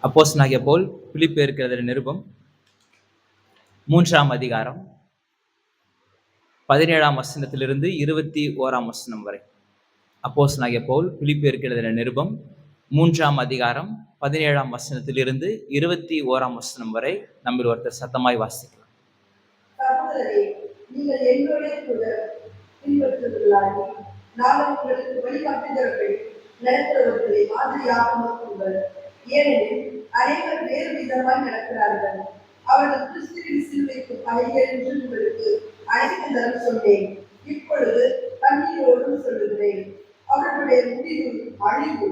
அப்போஸ்தலனாகிய பவுல் பிலிப்பியருக்கு எழுதின நிருபம் 3ஆம் அதிகாரம் 17ஆம் வசனத்திலிருந்து 21ஆம் வசனம் வரை. அப்போஸ்தலனாகிய பவுல் பிலிப்பியருக்கு எழுதின நிருபம் 3ஆம் அதிகாரம் 17ஆம் வசனத்திலிருந்து 21ஆம் வசனம் வரை நம்மில் ஒருத்தர் சத்தமாய் வாசிக்கலாம். சகோதரரே, நீங்கள் என்னோட கூட பின்பற்றுவர்களாகி நான் உங்களுக்கு வழிகாட்டுகிறவர்கள் நடக்கிறவர்களை மாதிரியாக நோக்குங்கள். ஏனெனில் அனைவர் வேறு விதமாய் நடக்கிறார்கள். அவர்கள் கிறிஸ்துவின் சிலுவைக்கு பகைகள் என்று உங்களுக்கு அனைத்து தரம் சொன்னேன். இப்பொழுது கண்ணீரோடும் சொல்லுகிறேன். அவர்களுடைய முடிவு அழிவு,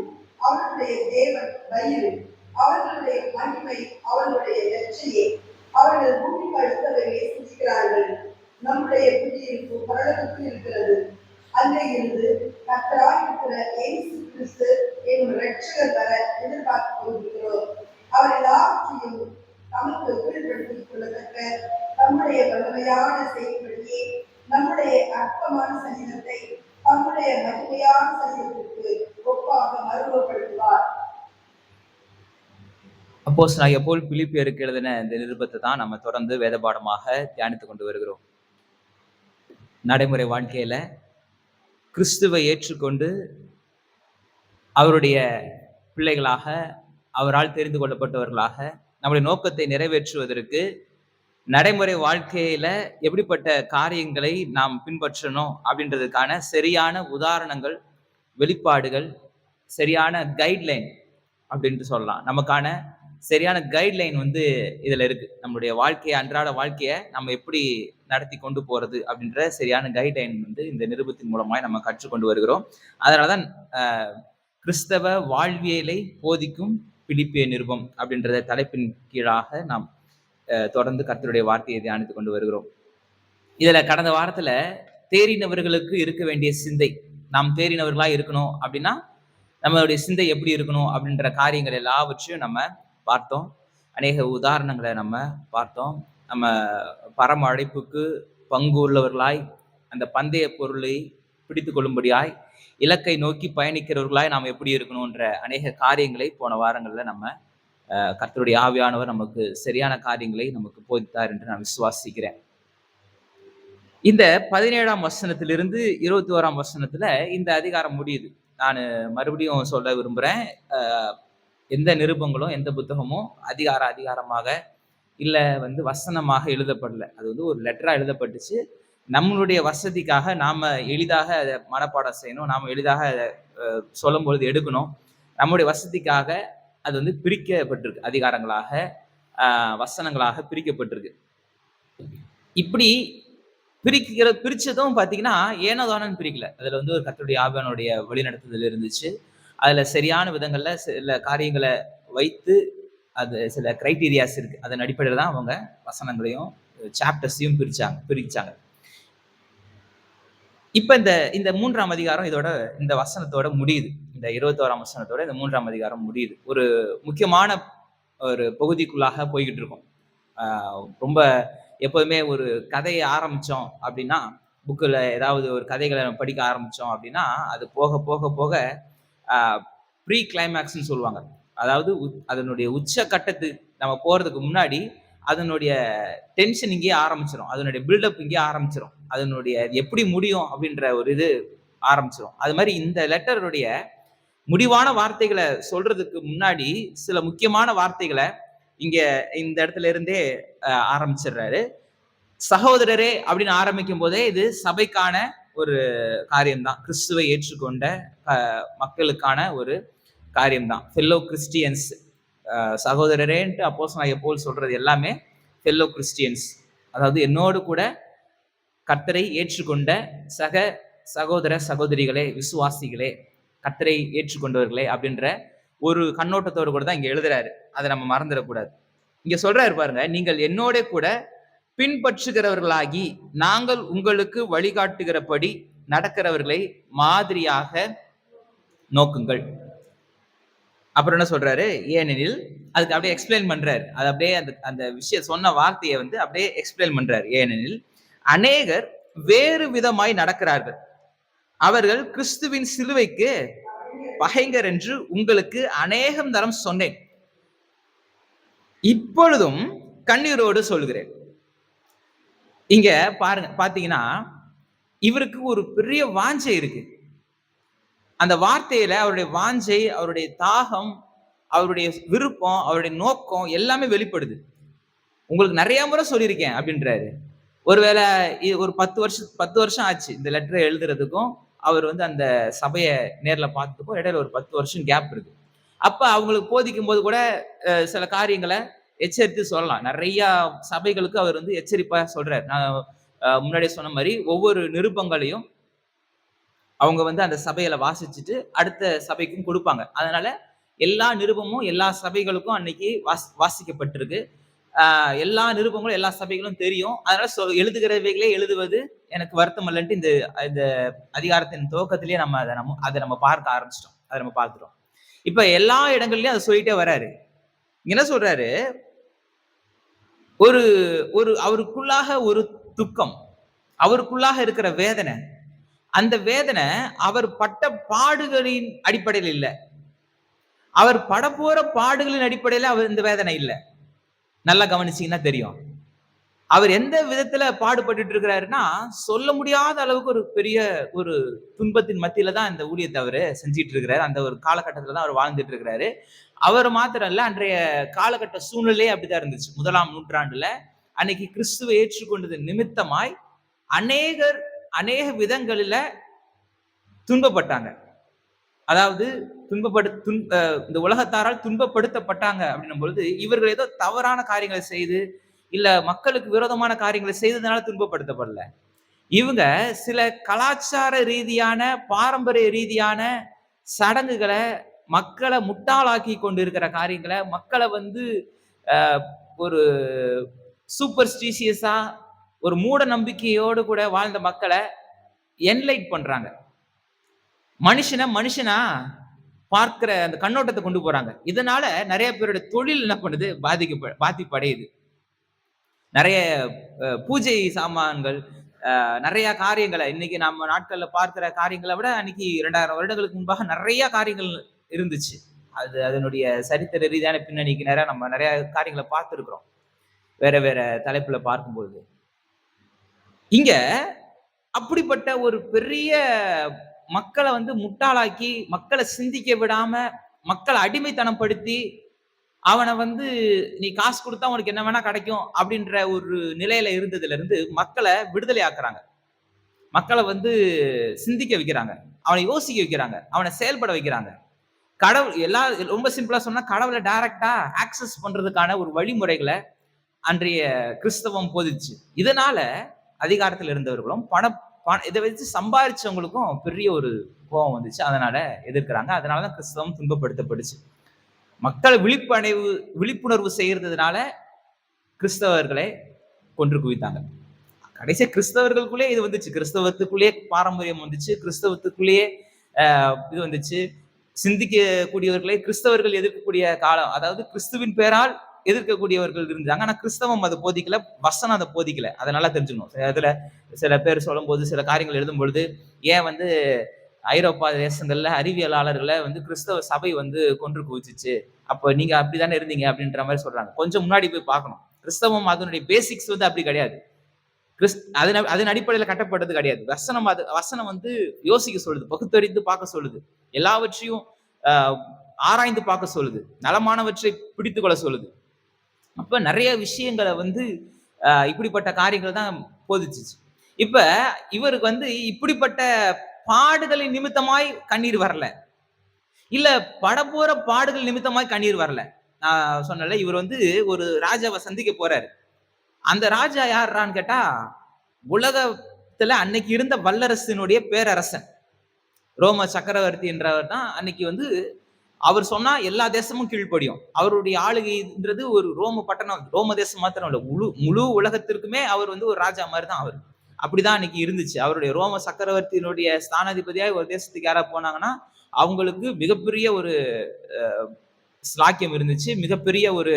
அவர்களுடைய தேவன் வயிறு, அவர்களுடைய மகிமை அவர்களுடைய லட்சியே. அவர்கள் பூமிக்கு அடுத்தவர்களை சிந்திக்கிறார்கள். நம்முடைய குடியிருப்பு பரலோகத்தில் இருக்கிறது. அங்கே இருந்து கர்த்தராய் இருக்கிற இயேசு கிறிஸ்து என்னும் இரட்சகர் வர எதிர்பார்த்து கொண்டிருக்கிறோம். அவர் எல்லாவற்றையும் தமக்கு கீழ்ப்படுத்திக் கொள்ளத்தக்க தம்முடைய வலிமையான செயல்படியே நம்முடைய அற்பமான சரீரத்தை தம்முடைய மகிமையான சரீரத்திற்கு ஒப்பாக மறுவப்படுத்துவார். அப்போஸ்தலனாகிய பவுல் பிலிப்பியருக்கு எழுதின இந்த நிருபத்தை தான் நம்ம தொடர்ந்து வேத பாடமாக தியானித்துக் கொண்டு வருகிறோம். நடைமுறை வாழ்க்கையில கிறிஸ்துவை ஏற்றுக்கொண்டு அவருடைய பிள்ளைகளாக, அவரால் தெரிந்து கொள்ளப்பட்டவர்களாக நம்முடைய நோக்கத்தை நிறைவேற்றுவதற்கு நடைமுறை வாழ்க்கையில எப்படிப்பட்ட காரியங்களை நாம் பின்பற்றணும் அப்படின்றதுக்கான சரியான உதாரணங்கள், வெளிப்பாடுகள், சரியான கைட்லைன் அப்படின்ட்டு சொல்லலாம். நமக்கான சரியான கைட்லைன் இதுல இருக்கு. நம்மளுடைய வாழ்க்கையை, அன்றாட வாழ்க்கையை நம்ம எப்படி நடத்தி கொண்டு போறது அப்படின்ற சரியான கைட்லைன் இந்த நிருபத்தின் மூலமாய் நம்ம கற்றுக்கொண்டு வருகிறோம். அதனாலதான் கிறிஸ்தவ வாழ்வியலை போதிக்கும் பிலிப்பிய நிருபம் அப்படின்றத தலைப்பின் கீழாக நாம் தொடர்ந்து கர்த்தருடைய வார்த்தையை தியானித்துக் கொண்டு வருகிறோம். இதுல கடந்த வாரத்துல தேறினவர்களுக்கு இருக்க வேண்டிய சிந்தை, நாம் தேறினவர்களா இருக்கணும் அப்படின்னா நம்மளுடைய சிந்தை எப்படி இருக்கணும் அப்படின்ற காரியங்கள் எல்லாவற்றையும் நம்ம பார்த்தோம். அநேக உதாரணங்களை நம்ம பார்த்தோம். நம்ம பரம அழைப்புக்கு பங்கு உள்ளவர்களாய், அந்த பந்தய பொருளை பிடித்து கொள்ளும்படியாய், இலக்கை நோக்கி பயணிக்கிறவர்களாய் நாம் எப்படி இருக்கணும்ன்ற அநேக காரியங்களை போன வாரங்கள்ல நம்ம கர்த்தருடைய ஆவியானவர் நமக்கு சரியான காரியங்களை நமக்கு போதித்தார் என்று நான் விசுவாசிக்கிறேன். இந்த 17ஆம் வசனத்திலிருந்து 21ஆம் வசனத்துல இந்த அதிகாரம் முடியுது. நான் மறுபடியும் சொல்ல விரும்புறேன், எந்த நிருபங்களும் எந்த புத்தகமும் அதிகாரமாக இல்ல வசனமாக எழுதப்படல. அது ஒரு லெட்டரா எழுதப்பட்டுச்சு. நம்மளுடைய வசதிக்காக நாம எளிதாக அதை மனப்பாடம் செய்யணும், நாம எளிதாக அதை சொல்லும் பொழுது எடுக்கணும். நம்முடைய வசதிக்காக அது பிரிக்கப்பட்டிருக்கு, அதிகாரங்களாக வசனங்களாக பிரிக்கப்பட்டிருக்கு. இப்படி பிரிச்சதும் பாத்தீங்கன்னா ஏனோதானு பிரிக்கல. அதுல ஒரு கர்த்தருடைய ஆவியானுடைய வழிநடத்துதல் இருந்துச்சு. அதுல சரியான விதங்கள்ல சில காரியங்களை வைத்து, அது சில கிரைட்டீரியாஸ் இருக்கு. அதன் அடிப்படையில் தான் அவங்க வசனங்களையும் சாப்டர்ஸையும் பிரிச்சாங்க. இப்ப இந்த 3ஆம் அதிகாரம் இதோட இந்த வசனத்தோட முடியுது. இந்த 21ஆம் வசனத்தோட இந்த 3ஆம் அதிகாரம் முடியுது. ஒரு முக்கியமான ஒரு பகுதிக்குள்ளாக போய்கிட்டு இருக்கோம். ரொம்ப எப்போதுமே ஒரு கதையை ஆரம்பிச்சோம் அப்படின்னா, புக்கில் ஏதாவது ஒரு கதைகளை படிக்க ஆரம்பிச்சோம் அப்படின்னா, அது போக போக போக ப்ரீ கிளைமேக்ஸ்ன்னு சொல்லுவாங்க. அதாவது அதனுடைய உச்ச கட்டத்துக்கு நம்ம போறதுக்கு முன்னாடி அதனுடைய டென்ஷன் இங்கேயே ஆரம்பிச்சிடும், அதனுடைய பில்டப் இங்கேயே ஆரம்பிச்சிடும், அதனுடைய எப்படி முடியும் அப்படின்ற ஒரு இது ஆரம்பிச்சிடும். அது மாதிரி இந்த லெட்டருடைய முடிவான வார்த்தைகளை சொல்றதுக்கு முன்னாடி சில முக்கியமான வார்த்தைகளை இங்க இந்த இடத்துல இருந்தே ஆரம்பிச்சிடுறாரு. சகோதரரே அப்படின்னு ஆரம்பிக்கும் போதே இது சபைக்கான ஒரு காரியம்தான், கிறிஸ்துவை ஏற்றுக்கொண்ட மக்களுக்கான ஒரு காரியம்தான். ஃபெல்லோ கிறிஸ்டியன்ஸ், சகோதரரேன்ட்டு அப்போஸ்தலனாகிய பவுல் சொல்றது எல்லாமே ஃபெல்லோ கிறிஸ்டியன்ஸ், அதாவது என்னோடு கூட கர்த்தரை ஏற்றுக்கொண்ட சகோதர சகோதரிகளே, விசுவாசிகளே, கர்த்தரை ஏற்றுக்கொண்டவர்களே அப்படின்ற ஒரு கண்ணோட்டத்தோடு கூட தான் இங்க எழுதுறாரு. அதை நம்ம மறந்துடக்கூடாது. இங்க சொல்றாரு பாருங்க, நீங்கள் என்னோட கூட பின்பற்றுகிறவர்களாகி நாங்கள் உங்களுக்கு வழிகாட்டுகிறபடி நடக்கிறவர்களை மாதிரியாக நோக்குங்கள். அப்புறம் என்ன சொல்றாரு, ஏனெனில் அதுக்கு அப்படியே எக்ஸ்பிளைன் பண்றாரு. அது அப்படியே அந்த விஷயம் சொன்ன வார்த்தையை அப்படியே எக்ஸ்பிளைன் பண்றாரு. ஏனெனில் அநேகர் வேறு விதமாய் நடக்கிறார்கள், அவர்கள் கிறிஸ்துவின் சிலுவைக்கு பகைஞர் என்று உங்களுக்கு அநேகம் தரம் சொன்னேன். இப்பொழுதும் கண்ணீரோடு சொல்கிறேன். இங்க பாருங்க, பாத்தீங்கன்னா இவருக்கு ஒரு பெரிய வாஞ்சை இருக்கு. அந்த வார்த்தையில அவருடைய வாஞ்சை, அவருடைய தாகம், அவருடைய விருப்பம், அவருடைய நோக்கம் எல்லாமே வெளிப்படுது. உங்களுக்கு நிறைய முறை சொல்லியிருக்கேன் அப்படின்றாரு. ஒருவேளை ஒரு 10 வருஷம் ஆச்சு இந்த லெட்டரை எழுதுறதுக்கும், அவர் வந்து அந்த சபைய நேர்ல பார்த்ததுக்கும் இடையில ஒரு 10 வருஷம் கேப் இருக்கு. அப்ப அவங்களுக்கு போதிக்கும்போது கூட சில காரியங்கள எச்சரித்து சொல்லலாம். நெறைய சபைகளுக்கு அவர் வந்து எச்சரிப்பா சொல்றாரு. நான் முன்னாடியே சொன்ன மாரி ஒவ்வொரு நிருபங்களையும் அவங்க வந்து அந்த சபையில வாசிச்சுட்டு அடுத்த சபைக்கும் குடுப்பாங்க. அதனால எல்லா நிருபமும் எல்லா சபைகளுக்கும் அன்னைக்கு வாசிக்கப்பட்டிருக்கு. எல்லா நிருபங்களும் எல்லா சபைகளும் தெரியும். அதனால எழுதுகிறவைகளே எழுதுவது எனக்கு வருத்தம் இல்லன்ட்டு இந்த இந்த அதிகாரத்தின் துவக்கத்திலேயே அத நம்ம பார்க்க ஆரம்பிச்சிட்டோம். அத நம்ம பார்த்துட்டோம். இப்ப எல்லா இடங்கள்லயும் அத சொல்லிட்டே வராரு. என்ன சொல்றாரு? ஒரு ஒரு அவருக்குள்ளாக ஒரு துக்கம், அவருக்குள்ளாக இருக்கிற வேதனை, அந்த வேதனை அவர் பட்ட பாடுகளின் அடிப்படையில் இல்ல. அவர் படப்போற பாடுகளின் அடிப்படையில அவர் இந்த வேதனை இல்ல. நல்லா கவனிச்சீங்கன்னா தெரியும். அவர் எந்த விதத்துல பாடுபட்டுட்டு இருக்கிறாருன்னா, சொல்ல முடியாத அளவுக்கு ஒரு பெரிய ஒரு துன்பத்தின் மத்தியில தான் இந்த ஊழியத்தை அவரு செஞ்சுட்டு இருக்கிறாரு. அந்த ஒரு காலகட்டத்துல தான் அவர் வாழ்ந்துட்டு இருக்கிறாரு. அவர் மாத்திரம் இல்ல, அன்றைய காலகட்ட சூழ்நிலையே அப்படித்தான் இருந்துச்சு. 1ஆம் நூற்றாண்டுல அன்னைக்கு கிறிஸ்துவை ஏற்றுக்கொண்டது நிமித்தமாய் அநேகர் அநேக விதங்களில துன்பப்பட்டாங்க. அதாவது இந்த உலகத்தாரால் துன்பப்படுத்தப்பட்டாங்க அப்படின்னும் பொழுது, இவர்கள் ஏதோ தவறான காரியங்களை செய்து, இல்ல மக்களுக்கு விரோதமான காரியங்களை செய்ததுனால துன்பப்படுத்தப்படல. இவங்க சில கலாச்சார ரீதியான, பாரம்பரிய ரீதியான சடங்குகளை, மக்களை முட்டாளாக்கி கொண்டிருக்கிற காரியங்களை, மக்களை வந்து ஒரு சூப்பர்ஸ்டிஷியஸா, ஒரு மூட நம்பிக்கையோடு கூட வாழ்ந்த மக்களை என்லைட் பண்றாங்க. மனுஷனா பார்க்கிற அந்த கண்ணோட்டத்தை கொண்டு போறாங்க. இதனால நிறைய பேரோட தொழில் என்ன பண்ணுது? பாதிப்படையுது. நிறைய பூஜை சாமான்கள், நிறைய காரியங்களை இன்னைக்கு நம்ம நாட்கள்ல பார்க்கிற காரியங்களை விட அன்னைக்கு 2000 வருடங்களுக்கு முன்பாக நிறைய காரியங்கள் இருந்துச்சு. அதனுடைய சரித்திர ரீதியான பின்னணிக்கு நம்ம நிறைய காரியங்களை பார்த்திருக்கிறோம். வேற வேற தலைப்புல பார்க்கும்போது, இங்க அப்படிப்பட்ட ஒரு பெரிய மக்களை வந்து முட்டாளாக்கி, மக்களை சிந்திக்க விடாம, மக்களை அடிமைத்தனம் படுத்தி, அவனை வந்து நீ காசு கொடுத்தா உனக்கு என்ன வேணா கிடைக்கும் அப்படின்ற ஒரு நிலையில இருந்ததுல இருந்து மக்களை விடுதலை ஆக்குறாங்க. மக்களை வந்து சிந்திக்க வைக்கிறாங்க, அவனை யோசிக்க வைக்கிறாங்க, அவனை செயல்பட வைக்கிறாங்க. கடவுள் ரொம்ப சிம்பிளா சொன்னா, கடவுளை டைரக்டா ஆக்சஸ் பண்றதுக்கான ஒரு வழிமுறைகளை அன்றைய கிறிஸ்தவம் போதிச்சு. இதனால அதிகாரத்தில் இருந்தவர்களும் இதை வச்சு சம்பாதிச்சவங்களுக்கும் பெரிய ஒரு கோபம் வந்துச்சு. அதனால எதிர்க்கிறாங்க. அதனாலதான் கிறிஸ்தவம் துன்பப்படுத்தப்படுச்சு. மக்களை விழிப்புணர்வு செய்யறதுனால கிறிஸ்தவர்களை கொன்று குவித்தாங்க. கடைசியா கிறிஸ்தவர்களுக்குள்ளே இது வந்துச்சு. கிறிஸ்தவத்துக்குள்ளேயே பாரம்பரியம் வந்துச்சு. கிறிஸ்தவத்துக்குள்ளேயே இது வந்துச்சு. சிந்திக்கக்கூடியவர்களை கிறிஸ்தவர்கள் எதிர்க்கக்கூடிய காலம், அதாவது கிறிஸ்துவின் பேரால் எதிர்க்கக்கூடியவர்கள் இருந்தாங்க. ஆனா கிறிஸ்தவம் அதை போதிக்கல, வசனம் அதை போதிக்கல. அதனால தெரிஞ்சுக்கணும். அதுல சில பேர் சொல்லும் போது, சில காரியங்கள் எழுதும் பொழுது, ஏன் வந்து ஐரோப்பா தேசங்கள்ல அறிவியலாளர்களை வந்து கிறிஸ்தவ சபை வந்து கொன்று குவிச்சிச்சு, அப்ப நீங்க அப்படித்தானே இருந்தீங்க அப்படின்ற மாதிரி சொல்றாங்க. கொஞ்சம் முன்னாடி போய் பார்க்கணும். கிறிஸ்தவம் அதனுடைய பேசிக்ஸ் வந்து அப்படி கிடையாது. அதன் அடிப்படையில கட்டப்பட்டது கிடையாது. வசனம் வந்து யோசிக்க சொல்லுது, பகுத்தறிந்து பார்க்க சொல்லுது, எல்லாவற்றையும் ஆராய்ந்து பார்க்க சொல்லுது, நலமானவற்றை பிடித்து கொள்ள சொல்லுது. அப்ப நிறைய விஷயங்களை வந்து இப்படிப்பட்ட காரியங்கள் தான் போதிச்சிச்சு. இப்ப இவருக்கு வந்து இப்படிப்பட்ட பாடுகளின் நிமித்தமாய் கண்ணீர் வரல, இல்ல படப்போற பாடுகள் நிமித்தமாய் கண்ணீர் வரல. நான் சொன்னல, இவர் வந்து ஒரு ராஜாவை சந்திக்க போறாரு. அந்த ராஜா யாருன்னு கேட்டா, உலகத்துல அன்னைக்கு இருந்த வல்லரசினுடைய பேரரசன் ரோம சக்கரவர்த்தி என்றவர் தான். அன்னைக்கு வந்து அவர் சொன்னா எல்லா தேசமும் கீழ்ப்படியும். அவருடைய ஆளுகைன்றது ஒரு ரோம பட்டணம், ரோம தேசம் மாத்திரம் இல்ல, முழு உலகத்திற்குமே அவர் வந்து ஒரு ராஜா மாதிரி தான் அவர். அப்படிதான் அன்னைக்கு இருந்துச்சு. அவருடைய ரோம சக்கரவர்த்தியினுடைய ஸ்தானாதிபதியாய் ஒரு தேசத்துக்கு யாரா போனாங்கன்னா அவங்களுக்கு மிகப்பெரிய ஒரு ஸ்லாக்கியம் இருந்துச்சு, மிகப்பெரிய ஒரு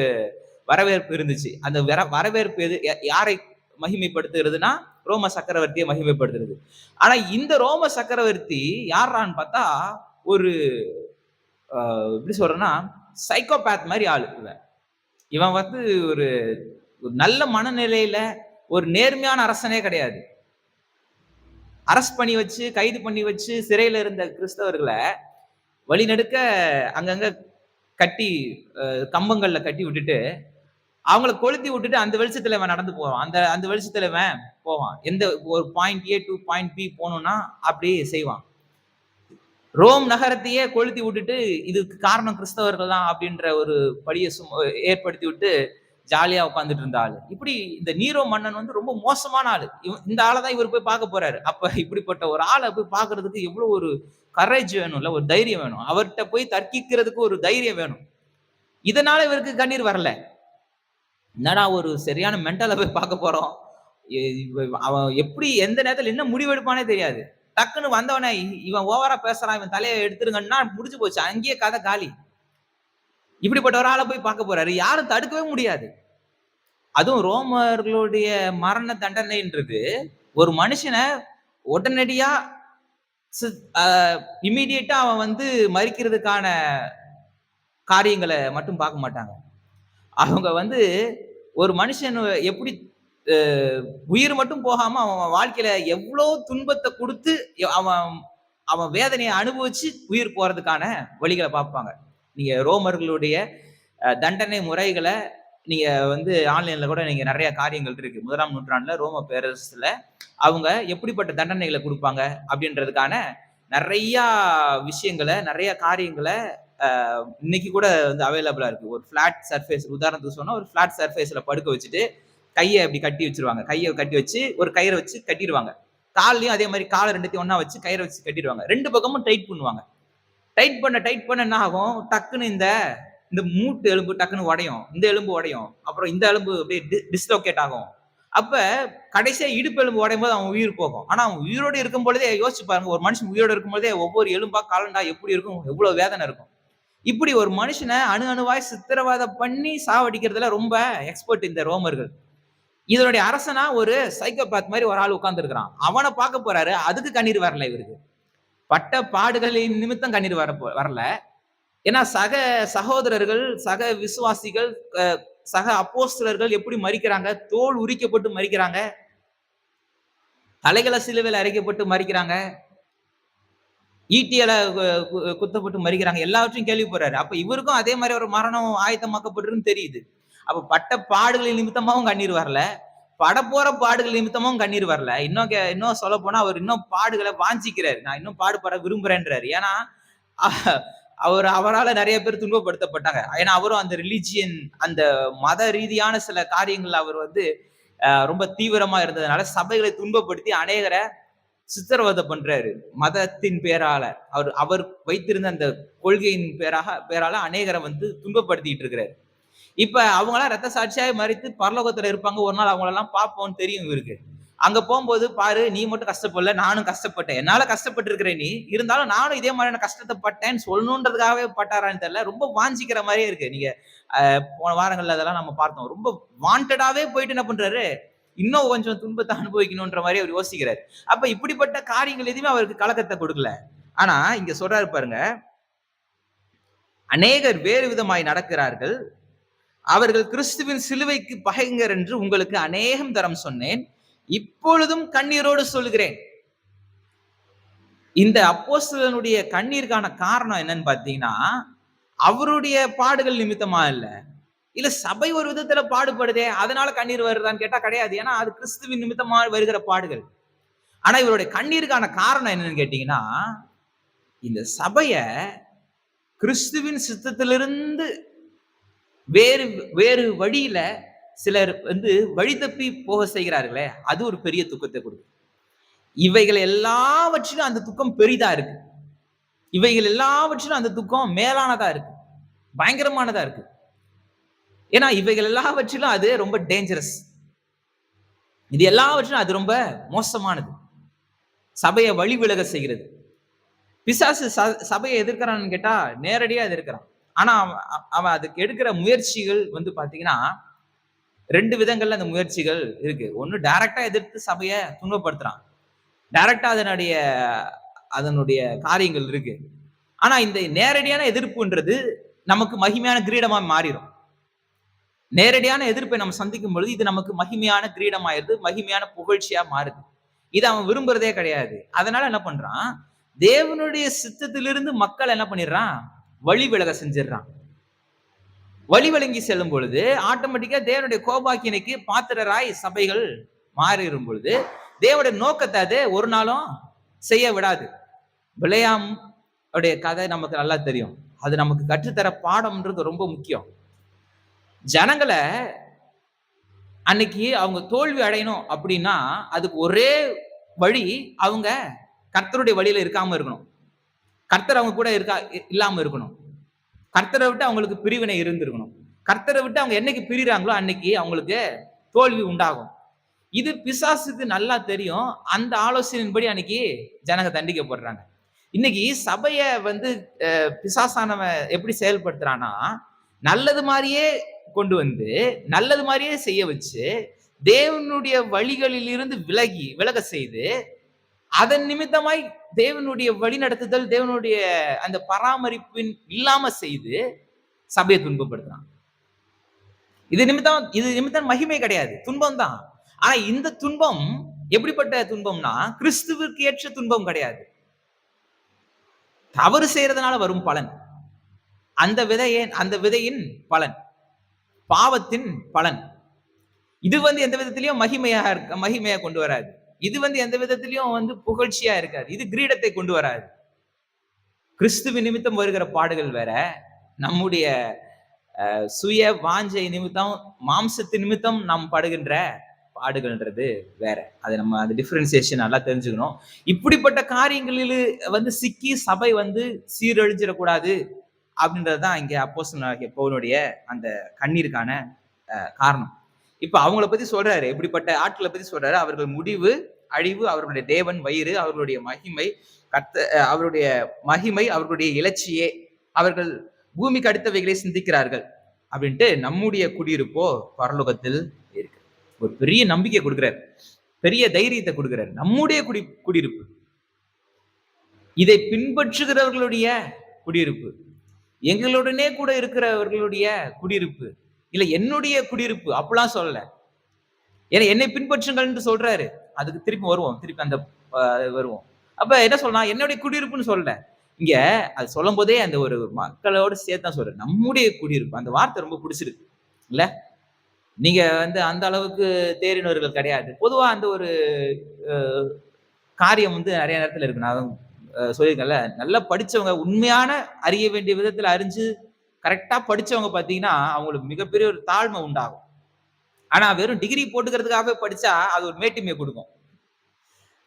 வரவேற்பு இருந்துச்சு. அந்த வரவேற்பு யாரை மகிமைப்படுத்துகிறதுனா ரோம சக்கரவர்த்தியை மகிமைப்படுத்துறது. ஆனா இந்த ரோம சக்கரவர்த்தி யாரான்னு பார்த்தா ஒரு எப்படி சொல்றேன்னா சைக்கோபேத் மாதிரி ஆளு. இவன் வந்து ஒரு ஒரு நல்ல மனநிலையில ஒரு நேர்மையான அரசனே கிடையாது. அரஸ்ட் பண்ணி வச்சு, கைது பண்ணி வச்சு சிறையில இருந்த கிறிஸ்தவர்கள வழிநெடுக்க அங்கங்க கட்டி கம்பங்கள்ல கட்டி விட்டுட்டு, அவங்கள கொளுத்தி விட்டுட்டு அந்த வெளிச்சத்துல இவன் நடந்து போவான். அந்த அந்த வெளிச்சத்துல இவன் போவான். எந்த ஒரு point A to point B போணும்னா அப்படியே செய்வான். ரோம் நகரத்தையே கொளுத்தி விட்டுட்டு, இதுக்கு காரணம் கிறிஸ்தவர்கள் தான் அப்படின்ற ஒரு பழிய ஏற்படுத்தி விட்டு ஜாலியா உட்கார்ந்துட்டு இருந்த ஆளு. இப்படி இந்த நீரோ மன்னன் வந்து ரொம்ப மோசமான ஆளு. இந்த ஆள தான் இவர் போய் பார்க்க போறாரு. அப்ப இப்படிப்பட்ட ஒரு ஆள போய் பார்க்கிறதுக்கு எவ்வளவு ஒரு கரேஜ் வேணும்ல, ஒரு தைரியம் வேணும். அவர்ட்ட போய் தர்க்கிக்கிறதுக்கு ஒரு தைரியம் வேணும். இதனால இவருக்கு கண்ணீர் வரல. என்னடா ஒரு சரியான மென்டல போய் பார்க்க போறோம். அவன் எப்படி எந்த நேரத்துல என்ன முடிவு எடுப்பானே தெரியாது. டக்குன்னு வந்தவனே இவன் ஓவரா பேசுறான், இவன் தலைய எடுத்துருங்கன்னா முடிஞ்சு போச்சு. அங்கேயே கதை காலி. இப்படிப்பட்ட ஒரு ஆள போய் பார்க்க போறாரு. யாரும் தடுக்கவே முடியாது. அதுவும் ரோமர்களுடைய மரண தண்டனைன்றது ஒரு மனுஷன உடனடியா இம்மீடியட்டா அவன் வந்து மரிக்கிறதுக்கான காரியங்கள மட்டும் பார்க்க மாட்டாங்க. அவங்க வந்து ஒரு மனுஷன் எப்படி உயிர் மட்டும் போகாம அவன் வாழ்க்கையில எவ்வளோ துன்பத்த குடுத்து அவன் அவன் வேதனைய அனுபவிச்சு உயிர் போறதுக்கான வழிகள பார்ப்பாங்க. நீங்க ரோமர்களுடைய தண்டனை முறைகள நீங்க வந்து ஆன்லைன்ல கூட நீங்க நெறைய காரியங்கள் இருக்கு. 1ஆம் நூற்றாண்டுல ரோம பேரரசுல அவங்க எப்படிப்பட்ட தண்டனைகள குடுப்பாங்க அப்படின்றதுக்கான நெறைய விஷயங்கள, நெறைய காரியங்கள இன்னைக்கு கூட வந்து அவைலபிளா இருக்கு. ஒரு ஃபிளாட் சர்ஃபேஸ் உதாரணத்துக்கு சொன்னா ஒரு ஃபிளாட் சர்ஃபேஸ்ல படுக்க வச்சுட்டு கைய இப்படி கட்டி வச்சிருவாங்க. கைய கட்டி வச்சு ஒரு கயிற வச்சு கட்டிருவாங்க. கால்லயும் அதே மாரி கால 2த்தையும் ஒண்ணா வச்சு கயிற வச்சு கட்டிருவாங்க. 2 பக்கமும் டைட் பண்ணுவாங்க. டைட் பண்ண என்ன ஆகும்? டக்குன்னு இந்த இந்த மூட்டு எலும்பு டக்குன்னு உடையும். இந்த எலும்பு உடையும். அப்புறம் இந்த எலும்பு அப்படியே டிஸ்லோகேட் ஆகும். அப்ப கடைசியா இடுப்பு எலும்பு உடையும்போது அவன் உயிர் போகும். ஆனா அவன் உயிரோட இருக்கும் பொழுதே யோசிச்சு பாருங்க. ஒரு மனுஷன் உயிரோட இருக்கும் பொழுதே ஒவ்வொரு எலும்பா காலண்டா எப்படி இருக்கும்? எவ்வளவு வேதனை இருக்கும். இப்படி ஒரு மனுஷன அணு அணுவாய் சித்திரவதை பண்ணி சாவடிக்கிறதுல ரொம்ப எக்ஸ்பர்ட் இந்த ரோமர்கள். இதனுடைய அரசனா ஒரு சைக்கோபாத் மாதிரி ஒரு ஆள் உட்கார்ந்து இருக்கிறான். அவனை பார்க்க போறாரு. அதுக்கு கண்ணீர் வரல இவருக்கு. பட்ட பாடுகளின் நிமித்தம் கண்ணீர் வரல. ஏன்னா சக சகோதரர்கள், சக விசுவாசிகள், சக அப்போஸ்தலர்கள் எப்படி மரிக்கிறாங்க? தோல் உரிக்கப்பட்டு மரிக்கிறாங்க. தலைகள சிலுவையில அறைக்கப்பட்டு மரிக்கிறாங்க. ஈட்டியால குத்தப்பட்டு மரிக்கிறாங்க. எல்லாவற்றையும் கேள்விப்படுறாரு. அப்ப இவருக்கும் அதே மாதிரி ஒரு மரணம் ஆயத்தமாக்கப்பட்டிருக்குன்னு தெரியுது. அப்ப பட்ட பாடுகளின் நிமித்தமாவும் கண்ணீர் வரல. படப்போற பாடுகள் நிமித்தமும் கண்ணீர் வரல. இன்னும் சொல்லப் போனா அவர் இன்னும் பாடுகள வாஞ்சிக்கிறாரு. நான் இன்னும் பாடுபட விரும்புறேன்றாரு. ஏன்னா, அவரால நெறைய பேர் துன்பப்படுத்தப்பட்டாங்க. ஏன்னா, அவரும் அந்த ரிலிஜியன் அந்த மத ரீதியான சில காரியங்கள்ல அவர் வந்து ரொம்ப தீவிரமா இருந்ததுனால சபைகளை துன்பப்படுத்தி அநேகர சித்திரவதை பண்றாரு. மதத்தின் பேரால. அவர் வைத்திருந்த அந்த கொள்கையின் பேரால அநேகரை வந்து துன்பப்படுத்திட்டு இருக்கிறாரு. இப்ப அவங்கலாம் ரத்த சாட்சியாய் மரித்து பரலோகத்துல இருப்பாங்க. ஒரு நாள் அவங்களெல்லாம் பார்ப்போம்னு தெரியும் இவருக்கு. அங்க போகும்போது பாரு நீ மட்டும் கஷ்டப்படல, நானும் கஷ்டப்பட்டேன். என்னால கஷ்டப்பட்டு இருக்கிற நீ, இருந்தாலும் நானும் இதே மாதிரியான கஷ்டத்த பட்டேன்னு சொல்லணுன்றதுக்காகவே பட்டாரான்னு தெரியல. ரொம்ப வாஞ்சிக்கிற மாதிரியே இருக்கு. நீங்க போன வாரங்கள்ல அதெல்லாம் நம்ம பார்த்தோம். ரொம்ப வாண்டடாவே போயிட்டு என்ன பண்றாரு? இன்னும் கொஞ்சம் துன்பத்தை அனுபவிக்கணும்ன்ற மாதிரி அவர் யோசிக்கிறாரு. அப்ப இப்படிப்பட்ட காரியங்கள் எதுவுமே அவருக்கு கலக்கத்தை கொடுக்கல. ஆனா இங்க சொல்றாரு பாருங்க, அநேகர் வேறு விதமாய் நடக்கிறார்கள். அவர்கள் கிறிஸ்துவின் சிலுவைக்கு பகைங்கர் என்று உங்களுக்கு அநேகம் தரம் சொன்னேன். இப்பொழுதும் கண்ணீரோடு சொல்லுகிறேன். இந்த அப்போஸ்தலனுடைய கண்ணீருக்கான காரணம் என்னன்னு பாத்தீங்கன்னா, அவருடைய பாடுகள் நிமித்தமா இல்ல சபை ஒரு விதத்துல பாடுபடுதே அதனால கண்ணீர் வருதான்னு கேட்டா கிடையாது. ஏன்னா அது கிறிஸ்துவின் நிமித்தமா வருகிற பாடுகள். ஆனா இவருடைய கண்ணீருக்கான காரணம் என்னன்னு கேட்டீங்கன்னா, இந்த சபைய கிறிஸ்துவின் சித்தத்திலிருந்து வேறு வேறு வழியில சிலர் வந்து வழி தப்பி போக செய்கிறார்களே, அது ஒரு பெரிய துக்கத்தை கொடுக்கும். இவைகள் எல்லாவற்றிலும் அந்த துக்கம் பெரிதா இருக்கு. இவைகள் எல்லாவற்றிலும் அந்த துக்கம் மேலானதா இருக்கு. பயங்கரமானதா இருக்கு. ஏன்னா இவைகள் எல்லாவற்றிலும் அது ரொம்ப டேஞ்சரஸ். இது எல்லாவற்றிலும் அது ரொம்ப மோசமானது. சபையை வழி விலக செய்கிறது. பிசாசு சபையை எதிர்க்கிறான்னு கேட்டா நேரடியா எதிர்க்கிறான். ஆனா அவன் அதுக்கு எடுக்கிற முயற்சிகள் வந்து பாத்தீங்கன்னா 2 விதங்கள்ல அந்த முயற்சிகள் இருக்கு. ஒண்ணு டைரக்டா எதிர்த்து சபையை துன்பப்படுத்துறான். டைரக்டா அதனுடைய காரியங்கள் இருக்கு. ஆனா இந்த நேரடியான எதிர்ப்புன்றது நமக்கு மகிமையான கிரீடமா மாறிடும். நேரடியான எதிர்ப்பை நம்ம சந்திக்கும் பொழுது இது நமக்கு மகிமையான கிரீடம் ஆயிருது, மகிமையான புகழ்ச்சியா மாறுது. இது அவன் விரும்புறதே கிடையாது. அதனால என்ன பண்றான், தேவனுடைய சித்தத்திலிருந்து மக்கள் என்ன பண்ணிடுறான், வழி விலக செஞ்சிடறான். வழி விலங்கி செல்லும் பொழுது ஆட்டோமேட்டிக்கா தேவனுடைய கோபாக்கினைக்கு பாத்திரராய் சபைகள் மாறிடும் பொழுது தேவனுடைய நோக்கத்தை அது ஒரு நாளும் செய்ய விடாது. பிலேயாம் உடைய கதை நமக்கு நல்லா தெரியும். அது நமக்கு கற்றுத்தர பாடம்ன்றது ரொம்ப முக்கியம். ஜனங்களை அன்னைக்கு அவங்க தோல்வி அடையணும் அப்படின்னா அதுக்கு ஒரே வழி, அவங்க கர்த்தருடைய வழியில இருக்காம இருக்கணும். கர்த்தர் அவங்க கூட இல்லாம இருக்கணும். கர்த்தரை விட்டு அவங்களுக்கு பிரிவினை இருந்திருக்கணும். கர்த்தரை விட்டு அவங்க என்னைக்கு பிரிறாங்களோ அன்னைக்கு அவங்களுக்கு தோல்வி உண்டாகும். இது பிசாசுக்கு நல்லா தெரியும். அந்த ஆலோசனையின்படி அன்னைக்கு ஜனங்க தண்டிக்கப்படுறாங்க. இன்னைக்கு சபைய பிசாசானவன் எப்படி செயல்படுத்துறான்னா, நல்லது மாதிரியே கொண்டு வந்து நல்லது மாதிரியே செய்ய வச்சு தேவனுடைய வழிகளில் இருந்து விலக செய்து அதன் நிமித்தமாய் தேவனுடைய வழி நடத்துதல், தேவனுடைய அந்த பராமரிப்பின் இல்லாம செய்து சபையை துன்பப்படுத்துறான். இது நிமித்தம் மகிமை கிடையாது, துன்பம் தான். ஆனா இந்த துன்பம் எப்படிப்பட்ட துன்பம்னா கிறிஸ்துவுக்கு ஏற்ற துன்பம் கிடையாது. தவறு செய்யறதுனால வரும் பலன், அந்த விதையின் பலன், பாவத்தின் பலன். இது எந்த விதத்திலையும் மகிமையா கொண்டு வராது. இது எந்த விதத்திலையும் புகழ்ச்சியா இருக்காது. இது கிரீடத்தை கொண்டு வராது. கிறிஸ்துவின் நிமித்தம் வருகிற பாடுகள் வேற, நம்முடைய சுய வாஞ்சை நிமித்தம், மாம்சத்தின் நிமித்தம் நாம் படுகின்ற பாடுகள்ன்றது வேற. அதை நம்ம அந்த டிஃபரன்சியேஷன் நல்லா தெரிஞ்சுக்கணும். இப்படிப்பட்ட காரியங்களில் சிக்கி சபை சீரழிஞ்சிடக்கூடாது அப்படின்றதுதான் இங்க அப்போஸ்தலனாகிய பவுலுடைய அந்த கண்ணீருக்கான காரணம். இப்ப அவங்கள பத்தி சொல்றாரு, இப்படிப்பட்ட ஆட்களை பத்தி சொல்றாரு. அவர்கள் முடிவு, அழிவு, அவர்களுடைய தேவன் வயிறு, அவர்களுடைய மகிமை, அவருடைய மகிமை, அவர்களுடைய இலட்சியே, அவர்கள் பூமிக்கு அடுத்தவைகளை சிந்திக்கிறார்கள் அப்படின்ட்டு. நம்முடைய குடியிருப்போ பரலோகத்தில் இருக்கு. ஒரு பெரிய நம்பிக்கை கொடுக்கிறார், பெரிய தைரியத்தை கொடுக்கிறார். நம்முடைய குடியிருப்பு, இதை பின்பற்றுகிறவர்களுடைய குடியிருப்பு, எங்களுடனே கூட இருக்கிறவர்களுடைய குடியிருப்பு, இல்ல என்னுடைய குடியிருப்பு அப்படிலாம் சொல்லல. ஏன்னா என்னை பின்பற்றுங்கள்னு சொல்றாரு. அதுக்கு திருப்பி அந்த வருவோம். அப்ப என்ன சொல்லலாம், என்னுடைய குடியிருப்புன்னு சொல்லல. இங்க அது சொல்லும் போதே அந்த ஒரு மக்களோடு சேர்த்து தான் சொல்றேன், நம்முடைய குடியிருப்பு. அந்த வார்த்தை ரொம்ப பிடிச்சிருக்கு இல்ல. நீங்க அந்த அளவுக்கு தேறினவர்கள் கிடையாது. பொதுவா அந்த ஒரு காரியம் நிறைய நேரத்துல இருக்கு. நான் சொல்லியிருக்கேன்ல, நல்லா படிச்சவங்க, உண்மையான அறிய வேண்டிய விதத்துல அறிஞ்சு கரெக்டா படிச்சவங்க பாத்தீங்கன்னா அவங்களுக்கு மிகப்பெரிய ஒரு தாழ்மை உண்டாகும். ஆனா வெறும் டிகிரி போட்டுக்கிறதுக்காகவே படிச்சா அது ஒரு மேட்டிமையை கொடுக்கும்.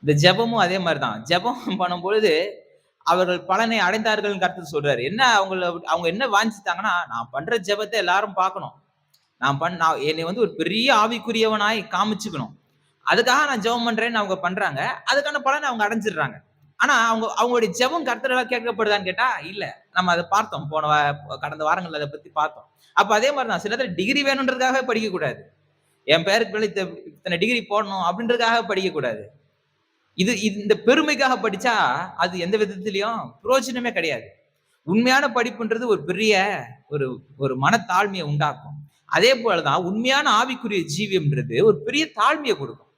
இந்த ஜெபமும் அதே மாதிரிதான். ஜெபம் பண்ணும் பொழுது அவர்கள் பலனை அடைந்தார்கள் கர்த்தர் சொல்றாரு. என்ன அவங்க என்ன வாஞ்சித்தாங்கன்னா, நான் பண்ற ஜெபத்தை எல்லாரும் பார்க்கணும், நான் என்னை ஒரு பெரிய ஆவிக்குரியவனாய் காமிச்சுக்கணும், அதுக்காக நான் ஜெபம் பண்றேன்னு அவங்க பண்றாங்க. அதுக்கான பலனை அவங்க அடைஞ்சிடுறாங்க. ஆனா அவங்களுடைய ஜெபம் கர்த்தரால கேட்கப்படுதான்னு கேட்டா இல்ல. நம்ம அதை பார்த்தோம், கடந்த வாரங்கள்ல அதை பத்தி பார்த்தோம். அப்ப அதே மாதிரிதான் சில நேரத்துல டிகிரி வேணும்ன்றதுக்காக படிக்க கூடாது. என் பேருக்கு மேல இத்தனை டிகிரி போடணும் அப்படின்றதுக்காக படிக்க கூடாது. இந்த பெருமைக்காக படிச்சா அது எந்த விதத்திலையும் பிரயோஜனமே கிடையாது. உண்மையான படிப்புன்றது ஒரு பெரிய ஒரு மனத்தாழ்மையை உண்டாக்கும். அதே போலதான் உண்மையான ஆவிக்குரிய ஜீவியம்ன்றது ஒரு பெரிய தாழ்மையை கொடுக்கும்.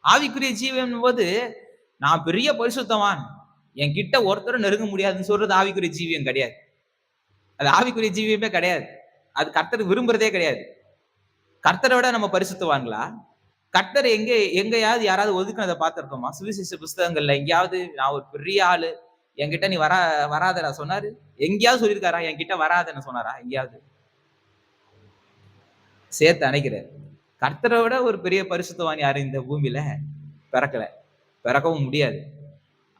ஆவிக்குரிய ஜீவியம் போது நான் பெரிய பரிசுத்தவான், என்கிட்ட ஒருத்தரும் நெருங்க முடியாதுன்னு சொல்றது ஆவிக்குரிய ஜீவியம் கிடையாது. அது ஆவிக்குரிய ஜீவியமே கிடையாது. அது கர்த்தர் விரும்புறதே கிடையாது. கர்த்தரை விட நம்ம பரிசுத்தவான்களா? கர்த்தர் எங்கேயாவது யாராவது ஒதுக்குனதை பார்த்திருக்கோமா? சுவிசேஷ புஸ்தகங்கள்ல எங்கேயாவது நான் ஒரு பெரிய ஆளு, என்கிட்ட நீ வராதடா சொன்னாரு? எங்கேயாவது சொல்லியிருக்காரா? என்கிட்ட வராதன்னு சொன்னாரா? எங்கேயாவது? சேர்த்து அணைக்கிறார். கர்த்தரை விட ஒரு பெரிய பரிசுத்தவான் யாரு இந்த பூமியில பிறக்கவும் முடியாது.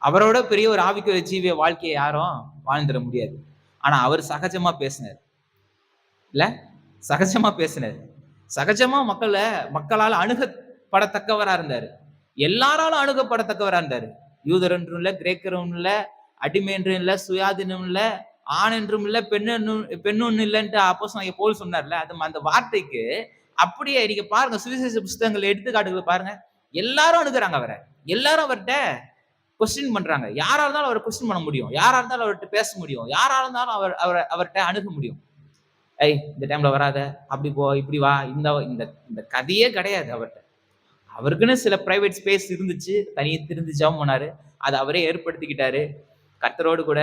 அவரோட பெரிய ஒரு ஆவிக்குரிய ஜீவிய வாழ்க்கையை யாரும் வாழ்ந்துட முடியாது. ஆனா அவர் சகஜமா பேசினார் இல்ல, சகஜமா பேசினார். சகஜமா மக்களால் அணுகப்படத்தக்கவரா இருந்தாரு. எல்லாராலும் அணுகப்படத்தக்கவரா இருந்தாரு. யூதர் என்றும் இல்ல, கிரேக்கரும் இல்ல, அடிமை என்றும் இல்ல, சுயாதீனம் இல்ல, ஆண் என்றும் இல்ல, பெண்ணும் இல்லைன்ட்டு அப்போஸ்தலனாகிய பவுல் சொன்னார்ல, அந்த வார்த்தைக்கு அப்படியே நீங்க பாருங்க, சுவிசேஷ புஸ்தகங்கள் எடுத்துக்காட்டுகளை பாருங்க. எல்லாரும் அணுகுறாங்க அவரை. எல்லாரும் அவர்கிட்ட கொஸ்டின் பண்றாங்க. யாரா இருந்தாலும் அவரை கொஸ்டின் பண்ண முடியும், யாரா இருந்தாலும் அவர்கிட்ட பேச முடியும், யாரா இருந்தாலும் அவர்கிட்ட அணுக முடியும். ஏய் இந்த டைம்ல வராத, அப்படி போ, இப்படி வா, இந்த இந்த இந்த கதையே கிடையாது அவர்ட்ட. அவருக்குன்னு சில பிரைவேட் ஸ்பேஸ் இருந்துச்சு. தனியா திருந்து ஜெபம் பண்ணாரு. அத அவரே ஏற்படுத்திக்கிட்டாரு. கர்த்தரோடு கூட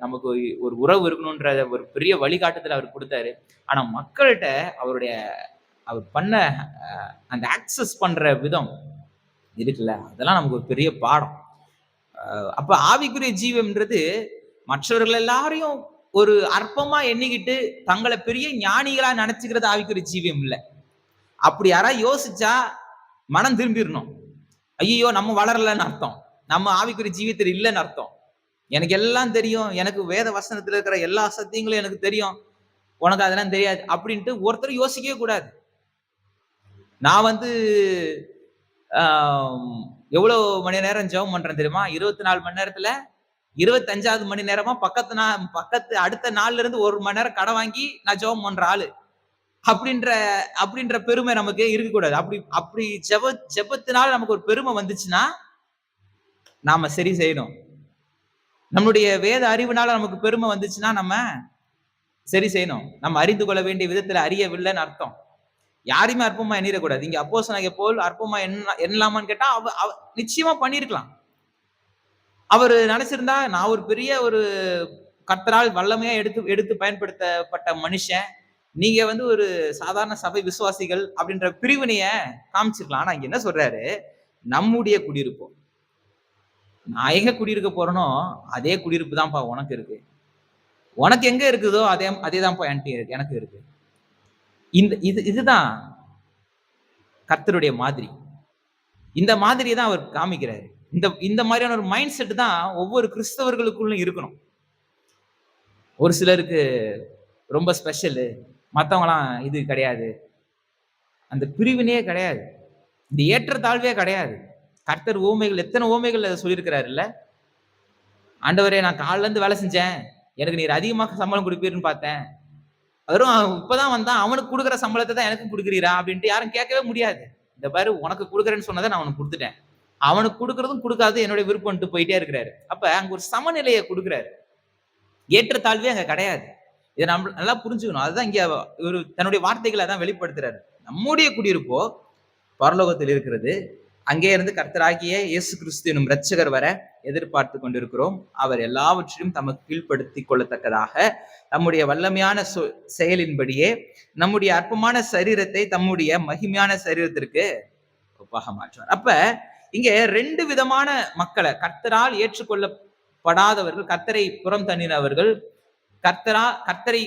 நமக்கு ஒரு உறவு இருக்கணுன்ற ஒரு பெரிய வழிகாட்டுதல் அவர் குடுத்தாரு. ஆனா மக்கள்ட்ட அவருடைய அவர் பண்ண அந்த ஆக்சஸ் பண்ற விதம் இருக்குல்ல, அதெல்லாம் நமக்கு ஒரு பெரிய பாடம். அப்ப ஆவிக்குரிய ஜீவம்ன்றது மற்றவர்கள் எல்லாரையும் ஒரு அற்பமா எண்ணிக்கிட்டு தங்கள பெரிய ஞானிகளா நெனச்சுக்கிறது ஆவிக்குரிய ஜீவியம் இல்ல. அப்படி யாராவது யோசிச்சா மனம் திரும்பிரணும். ஐய்யயோ! நம்ம வளரலன்னு அர்த்தம். நம்ம ஆவிக்குரிய ஜீவியத்துல இல்லன்னு அர்த்தம். எனக்கு எல்லாம் தெரியும். எனக்கு வேத வசனத்துல இருக்கிற எல்லா சத்தியங்களும் எனக்கு தெரியும். உனக்கு அதெல்லாம் தெரியாது. அப்படின்ட்டு ஒருத்தரும் யோசிக்கவே கூடாது. நான் வந்து ஆ எவ்வளோ மணி நேரம் ஜெபம் பண்றேன் தெரியுமா? 24 மணி நேரத்துல 25வது மணி நேரமா பக்கத்து அடுத்த நாள்ல இருந்து 1 மணி நேரம் கடன் வாங்கி நான் ஜெபம் பண்ற ஆளு. அப்படின்ற அப்படின்ற பெருமை நமக்கு இருக்கக்கூடாது. அப்படி அப்படி ஜெபத்தினால நமக்கு ஒரு பெருமை வந்துச்சுன்னா, நாம சரி செய்யணும். நம்முடைய வேத அறிவுனால நமக்கு பெருமை வந்துச்சுன்னா, நம்ம சரி செய்யணும். நம்ம அறிந்து கொள்ள வேண்டிய விதத்துல அறியவில்லைன்னு அர்த்தம். யாரையுமே அற்பமா எண்ணிறக்கூடாது. இங்க அப்போஸ்தலனாகிய பவுல் அற்பமா எண்ணலாமான்னு கேட்டா, அவ அவ நிச்சயமா பண்ணியிருக்கலாம். அவரு நெனச்சிருந்தா, நான் ஒரு பெரிய ஒரு கர்த்தரால் வல்லமையா எடுத்து எடுத்து பயன்படுத்தப்பட்ட மனுஷன். நீங்க வந்து ஒரு சாதாரண சபை விசுவாசிகள் அப்படின்ற பிரிவினைய காமிச்சிருக்கலாம். ஆனா இங்க என்ன சொல்றாரு? நம்முடைய குடியிருப்பு. நான் எங்க குடியிருக்க போறேனோ, அதே குடியிருப்பு தான்ப்பா உனக்கு இருக்கு. உனக்கு எங்க இருக்குதோ, அதே தான்ப்பா என்ட்டயும் இருக்கு. எனக்கு இருக்கு. இதுதான் கர்த்தருடைய மாதிரி. இந்த மாதிரிய தான் அவர் காமிக்கிறாரு. இந்த இந்த மாதிரியான ஒரு மைண்ட் செட் தான் ஒவ்வொரு கிறிஸ்தவர்களுக்குள்ளும் இருக்கணும். ஒரு சிலருக்கு ரொம்ப ஸ்பெஷலு. மத்தவங்கலாம் இது கிடையாது. அந்த பிரிவினையே கிடையாது. இந்த ஏற்றத்தாழ்வே கிடையாது. கர்த்தர் உவமைகள் எத்தன உவமைகள் சொல்லியிருக்கிறாருல்ல. ஆண்டவரே நான் காலைல இருந்து வேலை செஞ்சேன். எனக்கு நீர் அதிகமா சம்பளம் குடுப்பீர்ன்னு பார்த்தேன். வெறும் இப்பதான் வந்தான். அவனுக்கு குடுக்குற சம்பளத்த தான் எனக்கும் குடுக்குறீரா? அப்படின்ட்டு யாரும் கேட்கவே முடியாது. இந்த பாரு உனக்கு குடுக்குறேன்னு சொன்னத நான் அவனுக்கு குடுத்துட்டேன். அவனுக்கு குடுக்குறதும் குடுக்காததும் என்னுடைய விருப்பம்ன்ட்டு போயிட்டே இருக்கிறாரு. அப்ப அங்க ஒரு சமநிலைய குடுக்குறாரு. ஏற்றத்தாழ்வே அங்க கிடையாது. இத நம்ம நல்லா புரிஞ்சுக்கணும். அதுதான் இங்க இவரு தன்னுடைய வார்த்தைகள அதான் வெளிப்படுத்துறாரு. நம்முடைய குடியிருப்போ பரலோகத்தில் இருக்கிறது. அங்கே இருந்து கர்த்தராகிய இயேசு கிறிஸ்து எனும் இரட்சகர் வர எதிர்பார்த்து கொண்டிருக்கிறோம். அவர் எல்லாவற்றையும் தமக்கு கீழ்ப்படுத்திக் கொள்ளத்தக்கதாக நம்முடைய வல்லமையான செயலின்படியே நம்முடைய அற்பமான சரீரத்தை தம்முடைய மகிமையான சரீரத்திற்கு ஒப்பாக மாற்றுவார். அப்ப இங்க 2 விதமான மக்களை கர்த்தரால் ஏற்றுக்கொள்ளப்படாதவர்கள், கர்த்தரை புறம் தண்ணினவர்கள், கர்த்தரை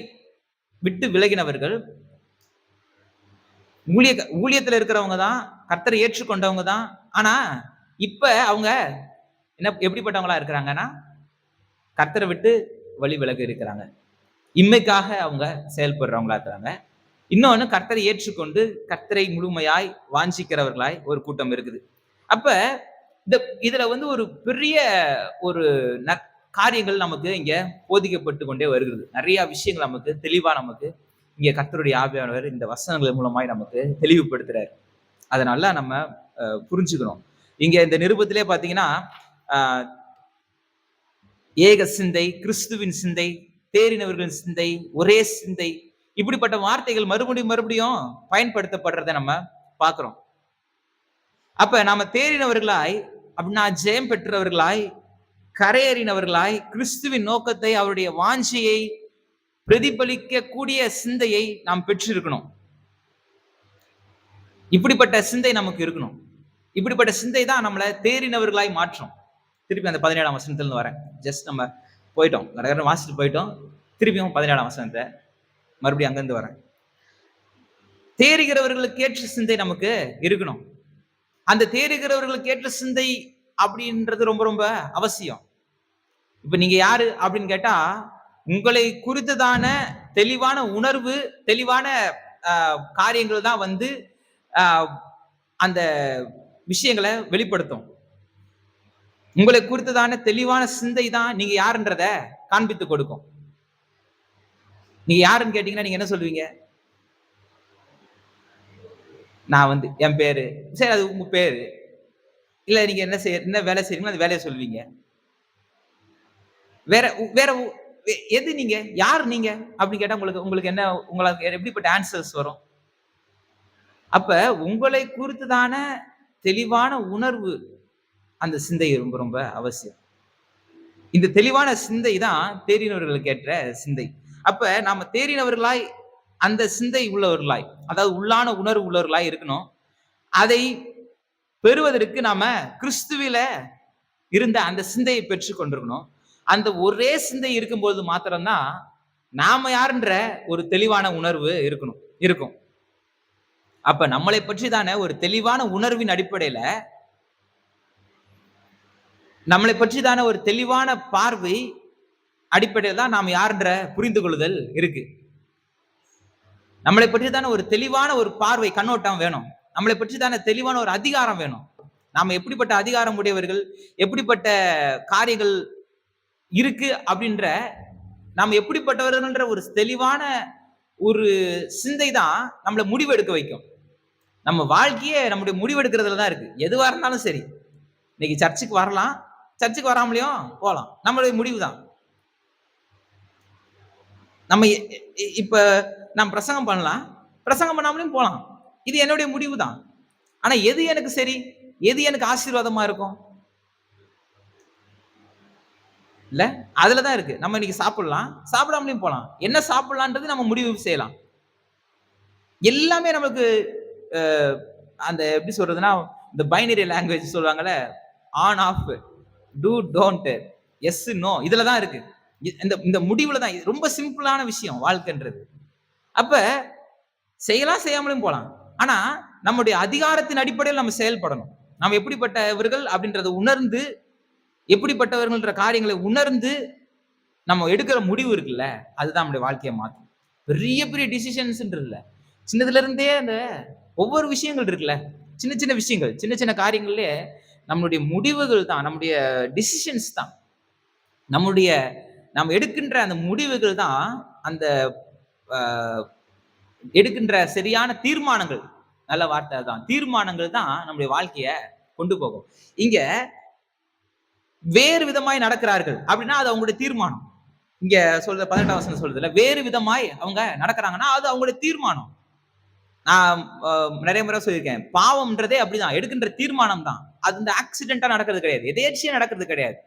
விட்டு விலகினவர்கள். ஊழியத்துல இருக்கிறவங்க தான், கர்த்தரை ஏற்றுக்கொண்டவங்க தான். ஆனா இப்ப அவங்க எப்படிப்பட்டவங்களா இருக்கிறாங்கன்னா, கர்த்தரை விட்டு வழி விலகி இருக்கிறாங்க. இம்மைக்காக அவங்க செயல்படுறவங்களா இருக்கிறாங்க. இன்னொன்னு கர்த்தரை ஏற்றுக்கொண்டு கர்த்தரை முழுமையாய் வாஞ்சிக்கிறவர்களாய் ஒரு கூட்டம் இருக்குது. அப்ப இதுல வந்து ஒரு பெரிய ஒரு காரியங்கள் நமக்கு இங்க போதிக்கப்பட்டு கொண்டே வருகிறது. நிறைய விஷயங்கள் நமக்கு தெளிவா நமக்கு இங்க கர்த்தருடைய ஆவியானவர் இந்த வசனங்கள் மூலமாய் நமக்கு தெளிவுபடுத்துறாரு. அதை நல்லா நம்ம புரிஞ்சுக்கணும். இங்க இந்த நிருபத்திலே பாத்தீங்கன்னா ஏக சிந்தை, கிறிஸ்துவின் சிந்தை, தேறினவர்களின் சிந்தை, ஒரே சிந்தை, இப்படிப்பட்ட வார்த்தைகள் மறுபடியும் பயன்படுத்தப்படுறதை நம்ம பார்க்கிறோம். அப்ப நாம தேறினவர்களாய் அப்படின்னா ஜெயம் பெற்றவர்களாய் கரையேறினவர்களாய் கிறிஸ்துவின் நோக்கத்தை அவருடைய வாஞ்சையை பிரதிபலிக்க கூடிய சிந்தையை நாம் பெற்றிருக்கணும். இப்படிப்பட்ட சிந்தை நமக்கு இருக்கணும். இப்படிப்பட்ட சிந்தை தான் நம்மளை தேறினவர்களாய் மாற்றும். திருப்பி அந்த 17ஆம் வசனத்திலிருந்து வரேன். ஜஸ்ட் நம்ம போயிட்டோம், வாசிட்டு போயிட்டோம். திருப்பியும் 17ஆம் வசனத்தை மறுபடியும் அங்கிருந்து வரேன். தேறுகிறவர்களுக்கு ஏற்ற சிந்தை நமக்கு இருக்கணும். அந்த தேறுகிறவர்களுக்கு ஏற்ற சிந்தை அப்படின்றது ரொம்ப ரொம்ப அவசியம். இப்ப நீங்க யாரு அப்படின்னு கேட்டா, உங்களை குறித்ததான தெளிவான உணர்வு, தெளிவான காரியங்கள் தான் வந்து அந்த விஷயங்களை வெளிப்படுத்தும். உங்களை குறித்ததான தெளிவான சிந்தை தான் நீங்க யாருன்றத காண்பித்து கொடுக்கும். நீங்க யாருன்னு கேட்டீங்கன்னா நீங்க என்ன சொல்லுவீங்க? நான் வந்து என் பேரு. சரி, அது உங்க பேரு. இல்ல நீங்க என்ன வேலை செய்றீங்களோ அந்த வேலையை சொல்லுவீங்க. வேற வேற எது நீங்க? யார் நீங்க? அப்படின்னு கேட்டா உங்களுக்கு உங்களுக்கு என்ன உங்களுக்கு எப்படிப்பட்ட ஆன்சர்ஸ் வரும்? அப்ப உங்களை குறித்துதான தெளிவான உணர்வு அந்த சிந்தை ரொம்ப ரொம்ப அவசியம். இந்த தெளிவான சிந்தை தான் தேறினவர்களுக்கு ஏற்ற சிந்தை. அப்ப நாம தேறினவர்களாய் அந்த சிந்தை உள்ளவர்களாய், அதாவது உள்ளான உணர்வு உள்ளவர்களாய் இருக்கணும். அதை பெறுவதற்கு நாம கிறிஸ்துவில இருந்த அந்த சிந்தையை பெற்றுக் கொண்டிருக்கணும். அந்த ஒரே சிந்தை இருக்கும்போது மாத்திரம்தான் நாம யாருன்ற ஒரு தெளிவான உணர்வு இருக்கும். அப்ப நம்மளை பற்றி தானே ஒரு தெளிவான உணர்வின் அடிப்படையில நம்மளை பற்றி தானே ஒரு தெளிவான பார்வை அடிப்படையில் தான் நாம் யாருன்ற புரிந்து கொள்ளுதல் இருக்கு. நம்மளை பற்றி தானே ஒரு தெளிவான ஒரு பார்வை கண்ணோட்டம் வேணும். நம்மளை பற்றி தானே தெளிவான ஒரு அதிகாரம் வேணும். நாம எப்படிப்பட்ட அதிகாரம் உடையவர்கள், எப்படிப்பட்ட காரியங்கள் இருக்கு அப்படின்ற நாம எப்படிப்பட்டவர்கள்ன்ற ஒரு தெளிவான ஒரு சிந்தை தான் நம்மளை முடிவெடுக்க வைக்கும். நம்ம வாழ்க்கையே நம்முடைய முடிவெடுக்கிறதுல தான் இருக்கு. எதுவா இருந்தாலும் சரி, இன்னைக்கு சர்ச்சுக்கு வரலாம், சர்ச்சுக்கு வராமலையும் போலாம். நம்மளுடைய முடிவு தான். நம்ம இப்ப நான் பிரசங்கம் பண்ணலாம், பிரசங்கம் பண்ணாமலையும் போலாம். இது என்னுடைய முடிவு தான். ஆனா எது எனக்கு சரி, எது எனக்கு ஆசீர்வாதமா இருக்கும் இல்ல, அதுலதான் இருக்கு. நம்ம இன்னைக்கு சாப்பிடலாம், சாப்பிடாமலையும் போலாம். என்ன சாப்பிடலான்றது நம்ம முடிவு செய்யலாம். எல்லாமே நமக்கு அந்த எப்படி சொல்றதுன்னா, இந்த பைனரி லாங்குவேஜ் சொல்லுவாங்கல்ல, on off, do don't, yes no, இதுலதான் இருக்கு. இந்த இந்த முடிவுல தான். ரொம்ப சிம்பிளான விஷயம் வாழ்க்கைன்றது. அப்ப செய்யலாம், செய்யாமலும் போலாம். ஆனா நம்முடைய அதிகாரத்தின் அடிப்படையில் நம்ம செயல்படணும். நம்ம எப்படிப்பட்டவர்கள் அப்படின்றத உணர்ந்து, எப்படிப்பட்டவர்கள்ன்ற காரியங்களை உணர்ந்து நம்ம எடுக்கிற முடிவு இருக்குல்ல, அதுதான் நம்முடைய வாழ்க்கையை மாற்றும். பெரிய பெரிய டிசிஷன்ஸ் இல்ல, சின்னதுல இருந்தே அந்த ஒவ்வொரு விஷயங்கள் இருக்குல்ல, சின்ன சின்ன விஷயங்கள், சின்ன சின்ன காரியங்களே நம்மளுடைய முடிவுகள் தான், நம்முடைய டிசிஷன்ஸ் தான், நம்முடைய நாம் எடுக்கின்ற அந்த முடிவுகள் தான், அந்த எடுக்கின்ற சரியான தீர்மானங்கள், நல்ல வார்த்தை தான், தீர்மானங்கள் தான் நம்முடைய வாழ்க்கைய கொண்டு போகும். இங்க வேறு விதமாய் நடக்கிறார்கள் அப்படின்னா அது அவங்களுடைய தீர்மானம். இங்க சொல்ற 18ஆம் வசனம் சொல்றதுல வேறு விதமாய் அவங்க நடக்கிறாங்கன்னா அது அவங்களுடைய தீர்மானம். நான் நிறைய முறை சொல்லியிருக்கேன், பாவம்ன்றதே அப்படிதான், எடுக்கின்ற தீர்மானம் தான். அது இந்த ஆக்சிடென்டா நடக்கிறது கிடையாது, எதேர்ச்சியா நடக்கிறது கிடையாது.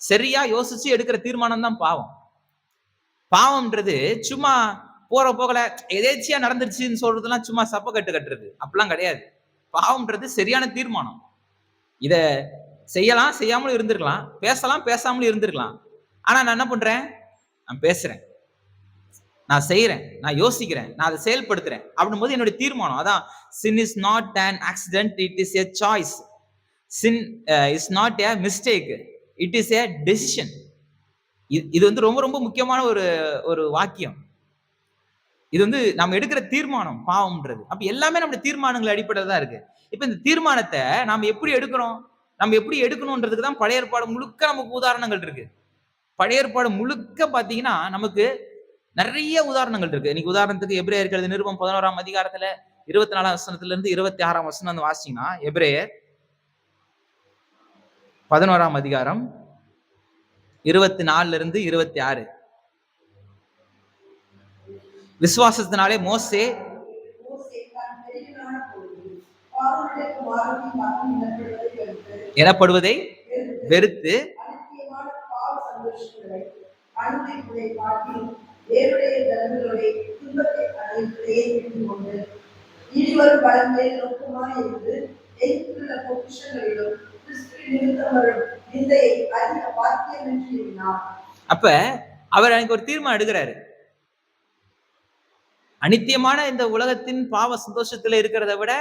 சரியா யோசிச்சு எடுக்கிற தீர்மானம் தான் பாவம். பாவம்ன்றது சும்மா போற போகல எதேர்ச்சியா நடந்துருச்சுன்னு சொல்றதுலாம் சும்மா சப்ப கட்டு கட்டுறது, அப்படிலாம் கிடையாது. பாவம்ன்றது சரியான தீர்மானம். இத செய்யலாம், செய்யாமலும் இருந்திருக்கலாம், பேசலாம், பேசாமலும் இருந்திருக்கலாம். ஆனா நான் என்ன பண்றேன், நான் பேசுறேன், நான் செய்யறேன், நான் யோசிக்கிறேன், நான் அதை செயல்படுத்துறேன் அப்படின்னும் போது என்னுடைய தீர்மானம் அதான். Sin is not an accident, it is a choice. Sin is not a mistake, it is a decision. இது வந்து ரொம்ப ரொம்ப முக்கியமான ஒரு ஒரு வாக்கியம். இது வந்து நம்ம எடுக்கிற தீர்மானம் பாவம்ன்றது. அப்ப எல்லாமே நம்முடைய தீர்மானங்கள் அடிப்படையில் தான் இருக்கு. இப்ப இந்த தீர்மானத்தை நாம எப்படி எடுக்கிறோம், நம்ம எப்படி எடுக்கணும்ன்றதுக்கு தான் பழைய ஏற்பாடு முழுக்க நமக்கு உதாரணங்கள் இருக்கு. பழைய ஏற்பாடு முழுக்க பாத்தீங்கன்னா நமக்கு நிறைய உதாரணங்கள் இருக்கு. இன்னைக்கு உதாரணத்துக்கு எபிரேயர் எழுதின நிருபம் 11ஆம் அதிகாரத்துல 24ஆம் வசனத்துல இருந்து 26ஆம் வசனம் வந்து வாசிச்சீங்கன்னா, எபிரேயர் 11ஆம் அதிகாரம் 24ல இருந்து 26. விசுவாசத்தினாலே மோசே எனப்படுவதை வெறுத்து அப்ப அவர் எனக்கு ஒரு தீர்மானம் எடுக்கிறாரு. அனித்தியமான இந்த உலகத்தின் பாவ சந்தோஷத்துல இருக்கிறத விட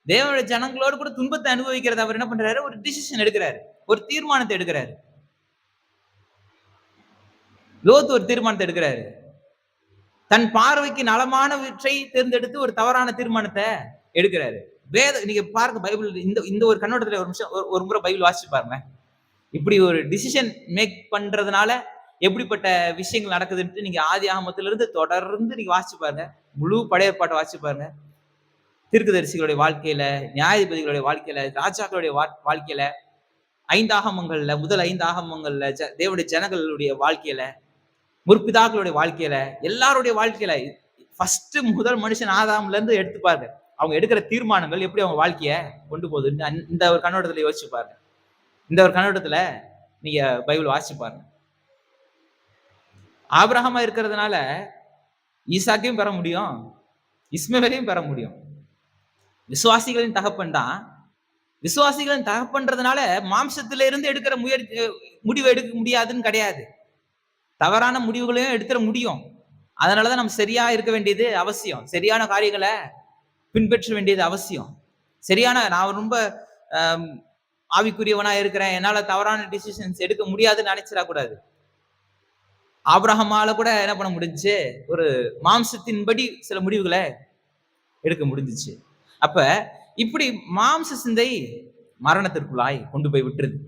தேவனுடைய ஜனங்களோடு கூட துன்பத்தை அனுபவிக்கிறத அவர் என்ன பண்றாரு, ஒரு டிசிஷன் எடுக்கிறாரு, ஒரு தீர்மானத்தை எடுக்கிறாரு. லோத் ஒரு தீர்மானத்தை எடுக்கிறாரு. தன் பார்வைக்கு நலமானவற்றை தேர்ந்தெடுத்து ஒரு தவறான தீர்மானத்தை எடுக்கிறாரு. நீங்க பாருங்க, பைபிள் இந்த ஒரு கண்ணோட்டத்துல ஒரு நிமிஷம் ஒரு முறை பைபிள் வாசிச்சு பாருங்க. இப்படி ஒரு டிசிஷன் மேக் பண்றதுனால எப்படிப்பட்ட விஷயங்கள் நடக்குதுன்னு நீங்க ஆதி ஆகமத்துல இருந்து தொடர்ந்து நீங்க வாசிச்சு பாருங்க. முழு பழைய ஏற்பாட்டை வாசிச்சு பாருங்க. தீர்க்கதரிசிகளுடைய வாழ்க்கையில, நியாயாதிபதிகளுடைய வாழ்க்கையில, ராஜாக்களுடைய வாழ்க்கையில, 5 ஆகமங்கள்ல, முதல் 5 ஆகமங்கள்ல, தேவனுடைய ஜனங்களுடைய வாழ்க்கையில முற்பிதாக்களுடைய வாழ்க்கையில, எல்லாருடைய வாழ்க்கையில ஃபர்ஸ்ட் முதல் மனுஷன் ஆதாம்ல இருந்து எடுத்து பாருங்க. அவங்க எடுக்கிற தீர்மானங்கள் எப்படி அவங்க வாழ்க்கைய கொண்டு போகுதுன்னு இந்த ஒரு கண்ணோட்டத்துல யோசிச்சு பாருங்க. இந்த ஒரு கண்ணோட்டத்துல நீங்க பைபிள் வாசிச்சு பாருங்க. ஆபிரகாமா இருக்கிறதுனால ஈசாக்கையும் பெற முடியும், இஸ்மவேலையும் பெற முடியும். விசுவாசிகளின் தகப்பன் தான். விசுவாசிகளின் தகப்பன்றதுனால மாம்சத்தில இருந்து எடுக்கிற முடிவு எடுக்க முடியாதுன்னு கிடையாது. தவறான முடிவுகளையும் எடுத்துட முடியும். அதனாலதான் நம்ம சரியா இருக்க வேண்டியது அவசியம். சரியான காரியங்களை பின்பற்ற வேண்டியது அவசியம். நான் ரொம்ப ஆவிக்குரியவனா இருக்கிறேன், என்னால தவறான டிசிஷன்ஸ் எடுக்க முடியாதுன்னு நினைச்சிடக்கூடாது. ஆபிரகாமால கூட என்ன பண்ண முடிஞ்சுச்சு, ஒரு மாம்சத்தின்படி சில முடிவுகளை எடுக்க முடிஞ்சிச்சு. அப்ப இப்படி மாம்ச சிந்தை மரணத்திற்குள்ளாய் கொண்டு போய் விட்டுருது.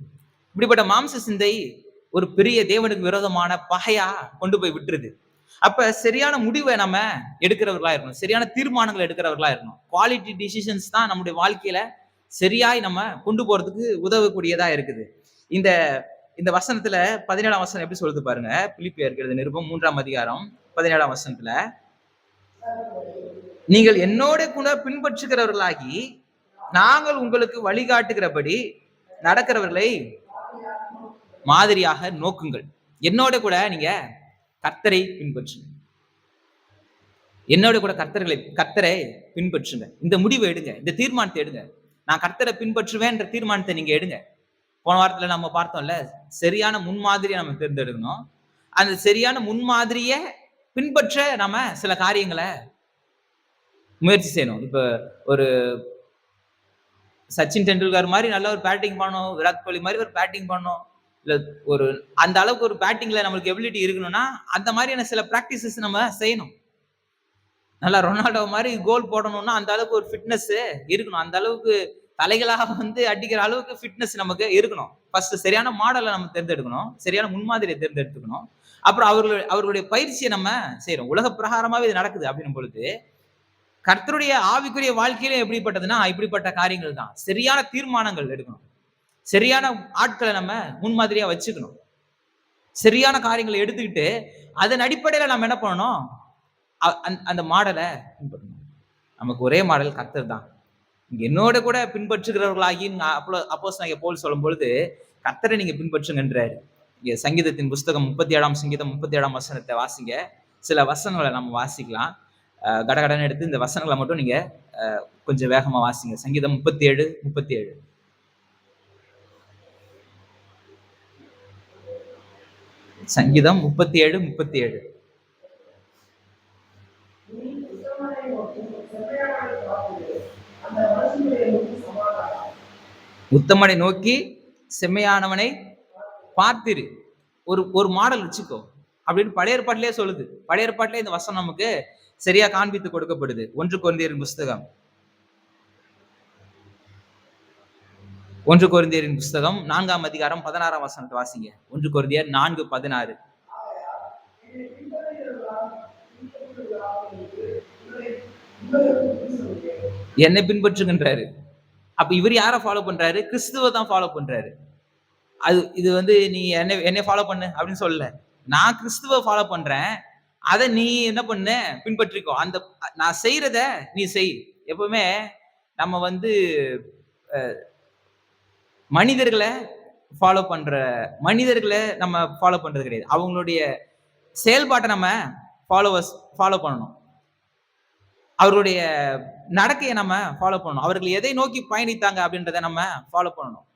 இப்படிப்பட்ட மாம்ச சிந்தை ஒரு பெரிய தேவனுக்கு விரோதமான பகையா கொண்டு போய் விட்டுருது. அப்ப சரியான முடிவை நம்ம எடுக்கிறவர்களா இருக்கணும், சரியான தீர்மானங்கள் எடுக்கிறவர்களா இருக்கணும். குவாலிட்டி டிசிஷன்ஸ் தான் நம்முடைய வாழ்க்கையில சரியாய் நம்ம கொண்டு போறதுக்கு உதவக்கூடியதா இருக்குது. இந்த இந்த வசனத்துல 17ஆம் வசனம் எப்படி சொல்லுது பாருங்க. பிலிப்பியருக்கு எழுதின நிருபம் 3ஆம் அதிகாரம் 17ஆம் வசனத்துல, நீங்கள் என்னோட கூட பின்பற்றுகிறவர்களாகி நாங்கள் உங்களுக்கு வழிகாட்டுகிறபடி நடக்கிறவர்களை மாதிரியாக நோக்குங்கள். என்னோட கூட நீங்க கர்த்தரை பின்பற்றுங்க. என்னோட கூட கர்த்தரை பின்பற்றுங்க. இந்த முடிவை எடுங்க, இந்த தீர்மானத்தை எடுங்க. நான் கர்த்தரை பின்பற்றுவேன்ற தீர்மானத்தை நீங்க எடுங்க. போன வாரத்துல நம்ம பார்த்தோம்ல, சரியான முன்மாதிரியை நம்ம தேர்ந்தெடுக்கணும். அந்த சரியான முன்மாதிரியை பின்பற்ற நம்ம சில காரியங்களை முயற்சி செய்யணும். இப்ப ஒரு சச்சின் டெண்டுல்கர் மாதிரி நல்ல ஒரு பேட்டிங் பண்ணணும், விராட் கோலி மாதிரி ஒரு பேட்டிங் பண்ணணும், இல்ல ஒரு அந்த அளவுக்கு ஒரு பேட்டிங்ல நம்மளுக்கு எபிலிட்டி இருக்கணும்னா அந்த மாதிரியான சில பிராக்டிசஸ் நம்ம செய்யணும். நல்லா ரொனால்டோ மாதிரி கோல் போடணும்னா அந்த அளவுக்கு ஒரு ஃபிட்னஸ் இருக்கணும். அந்த அளவுக்கு தலைகளாக அடிக்கிற அளவுக்கு ஃபிட்னஸ் நமக்கு இருக்கணும். ஃபர்ஸ்ட் சரியான மாடலை நம்ம தேர்ந்தெடுக்கணும், சரியான முன்மாதிரியை தேர்ந்தெடுத்துக்கணும். அப்புறம் அவர்களுடைய பயிற்சியை நம்ம செய்யறோம். உலக பிரகாரமாவே இது நடக்குது அப்படின்னும் பொழுது, கர்த்தருடைய ஆவிக்குரிய வாழ்க்கையில எப்படிப்பட்டதுன்னா இப்படிப்பட்ட காரியங்கள் தான். சரியான தீர்மானங்கள் எடுக்கணும், சரியான ஆட்களை நம்ம முன்மாதிரியா வச்சுக்கணும், சரியான காரியங்களை எடுத்துக்கிட்டு அதன் அடிப்படையில நம்ம என்ன பண்ணணும், அந்த மாடலை பின்பற்றணும். நமக்கு ஒரே மாடல் கர்த்தர் தான். என்னோட கூட பின்பற்றுகிறவர்களாகி அப்போஸ்தலனாகிய பவுல் சொல்லும் பொழுது கர்த்தரை நீங்க பின்பற்றுங்கன்றாரு. சங்கீதத்தின் புஸ்தகம் 37ஆம் சங்கீதம் 37ஆம் வசனத்தை வாசிங்க. சில வசனங்களை நம்ம வாசிக்கலாம். கடகடன்னு எடுத்து இந்த வசனங்களை மட்டும் நீங்க கொஞ்சம் வேகமா வாசிங்க. சங்கீதம் 37:37. சங்கீதம் 37:37. உத்தமனை நோக்கி செம்மையானவனை பார்த்திரு. ஒரு மாடல் வச்சுக்கோ அப்படின்னு பழைய ஏற்பாட்டிலே சொல்லுது. பழைய ஏற்பாட்டிலே இந்த வசனம் நமக்கு சரியா காண்பித்து கொடுக்கப்படுது. 1 கொரிந்தியரின் புஸ்தகம் 4ஆம் அதிகாரம் 16ஆம் வசனத்தை வாசிங்க. 1 கொரிந்தியர் 4:16. என்னை பின்பற்றுகின்றாரு. அப்ப இவர் யாரை ஃபாலோ பண்றாரு? கிறிஸ்துவ தான் ஃபாலோ பண்றாரு. இது நீ என்னை ஃபாலோ பண்ணு அப்படின்னு சொல்லல. நான் கிறிஸ்துவ ஃபாலோ பண்றேன், அதை நீ என்ன பண்ணு, பின்பற்றிக்கோ. அந்த நான் செய்யறத நீ செய். எப்பவுமே நம்ம மனிதர்களை நம்ம ஃபாலோ பண்றது கிடையாது. அவங்களுடைய செயல்பாட்டை நம்ம ஃபாலோ பண்ணணும். அவர்களுடைய நடக்கையை நம்ம ஃபாலோ பண்ணணும். அவர்கள் எதை நோக்கி பயணித்தாங்க அப்படின்றத நம்ம ஃபாலோ பண்ணணும்.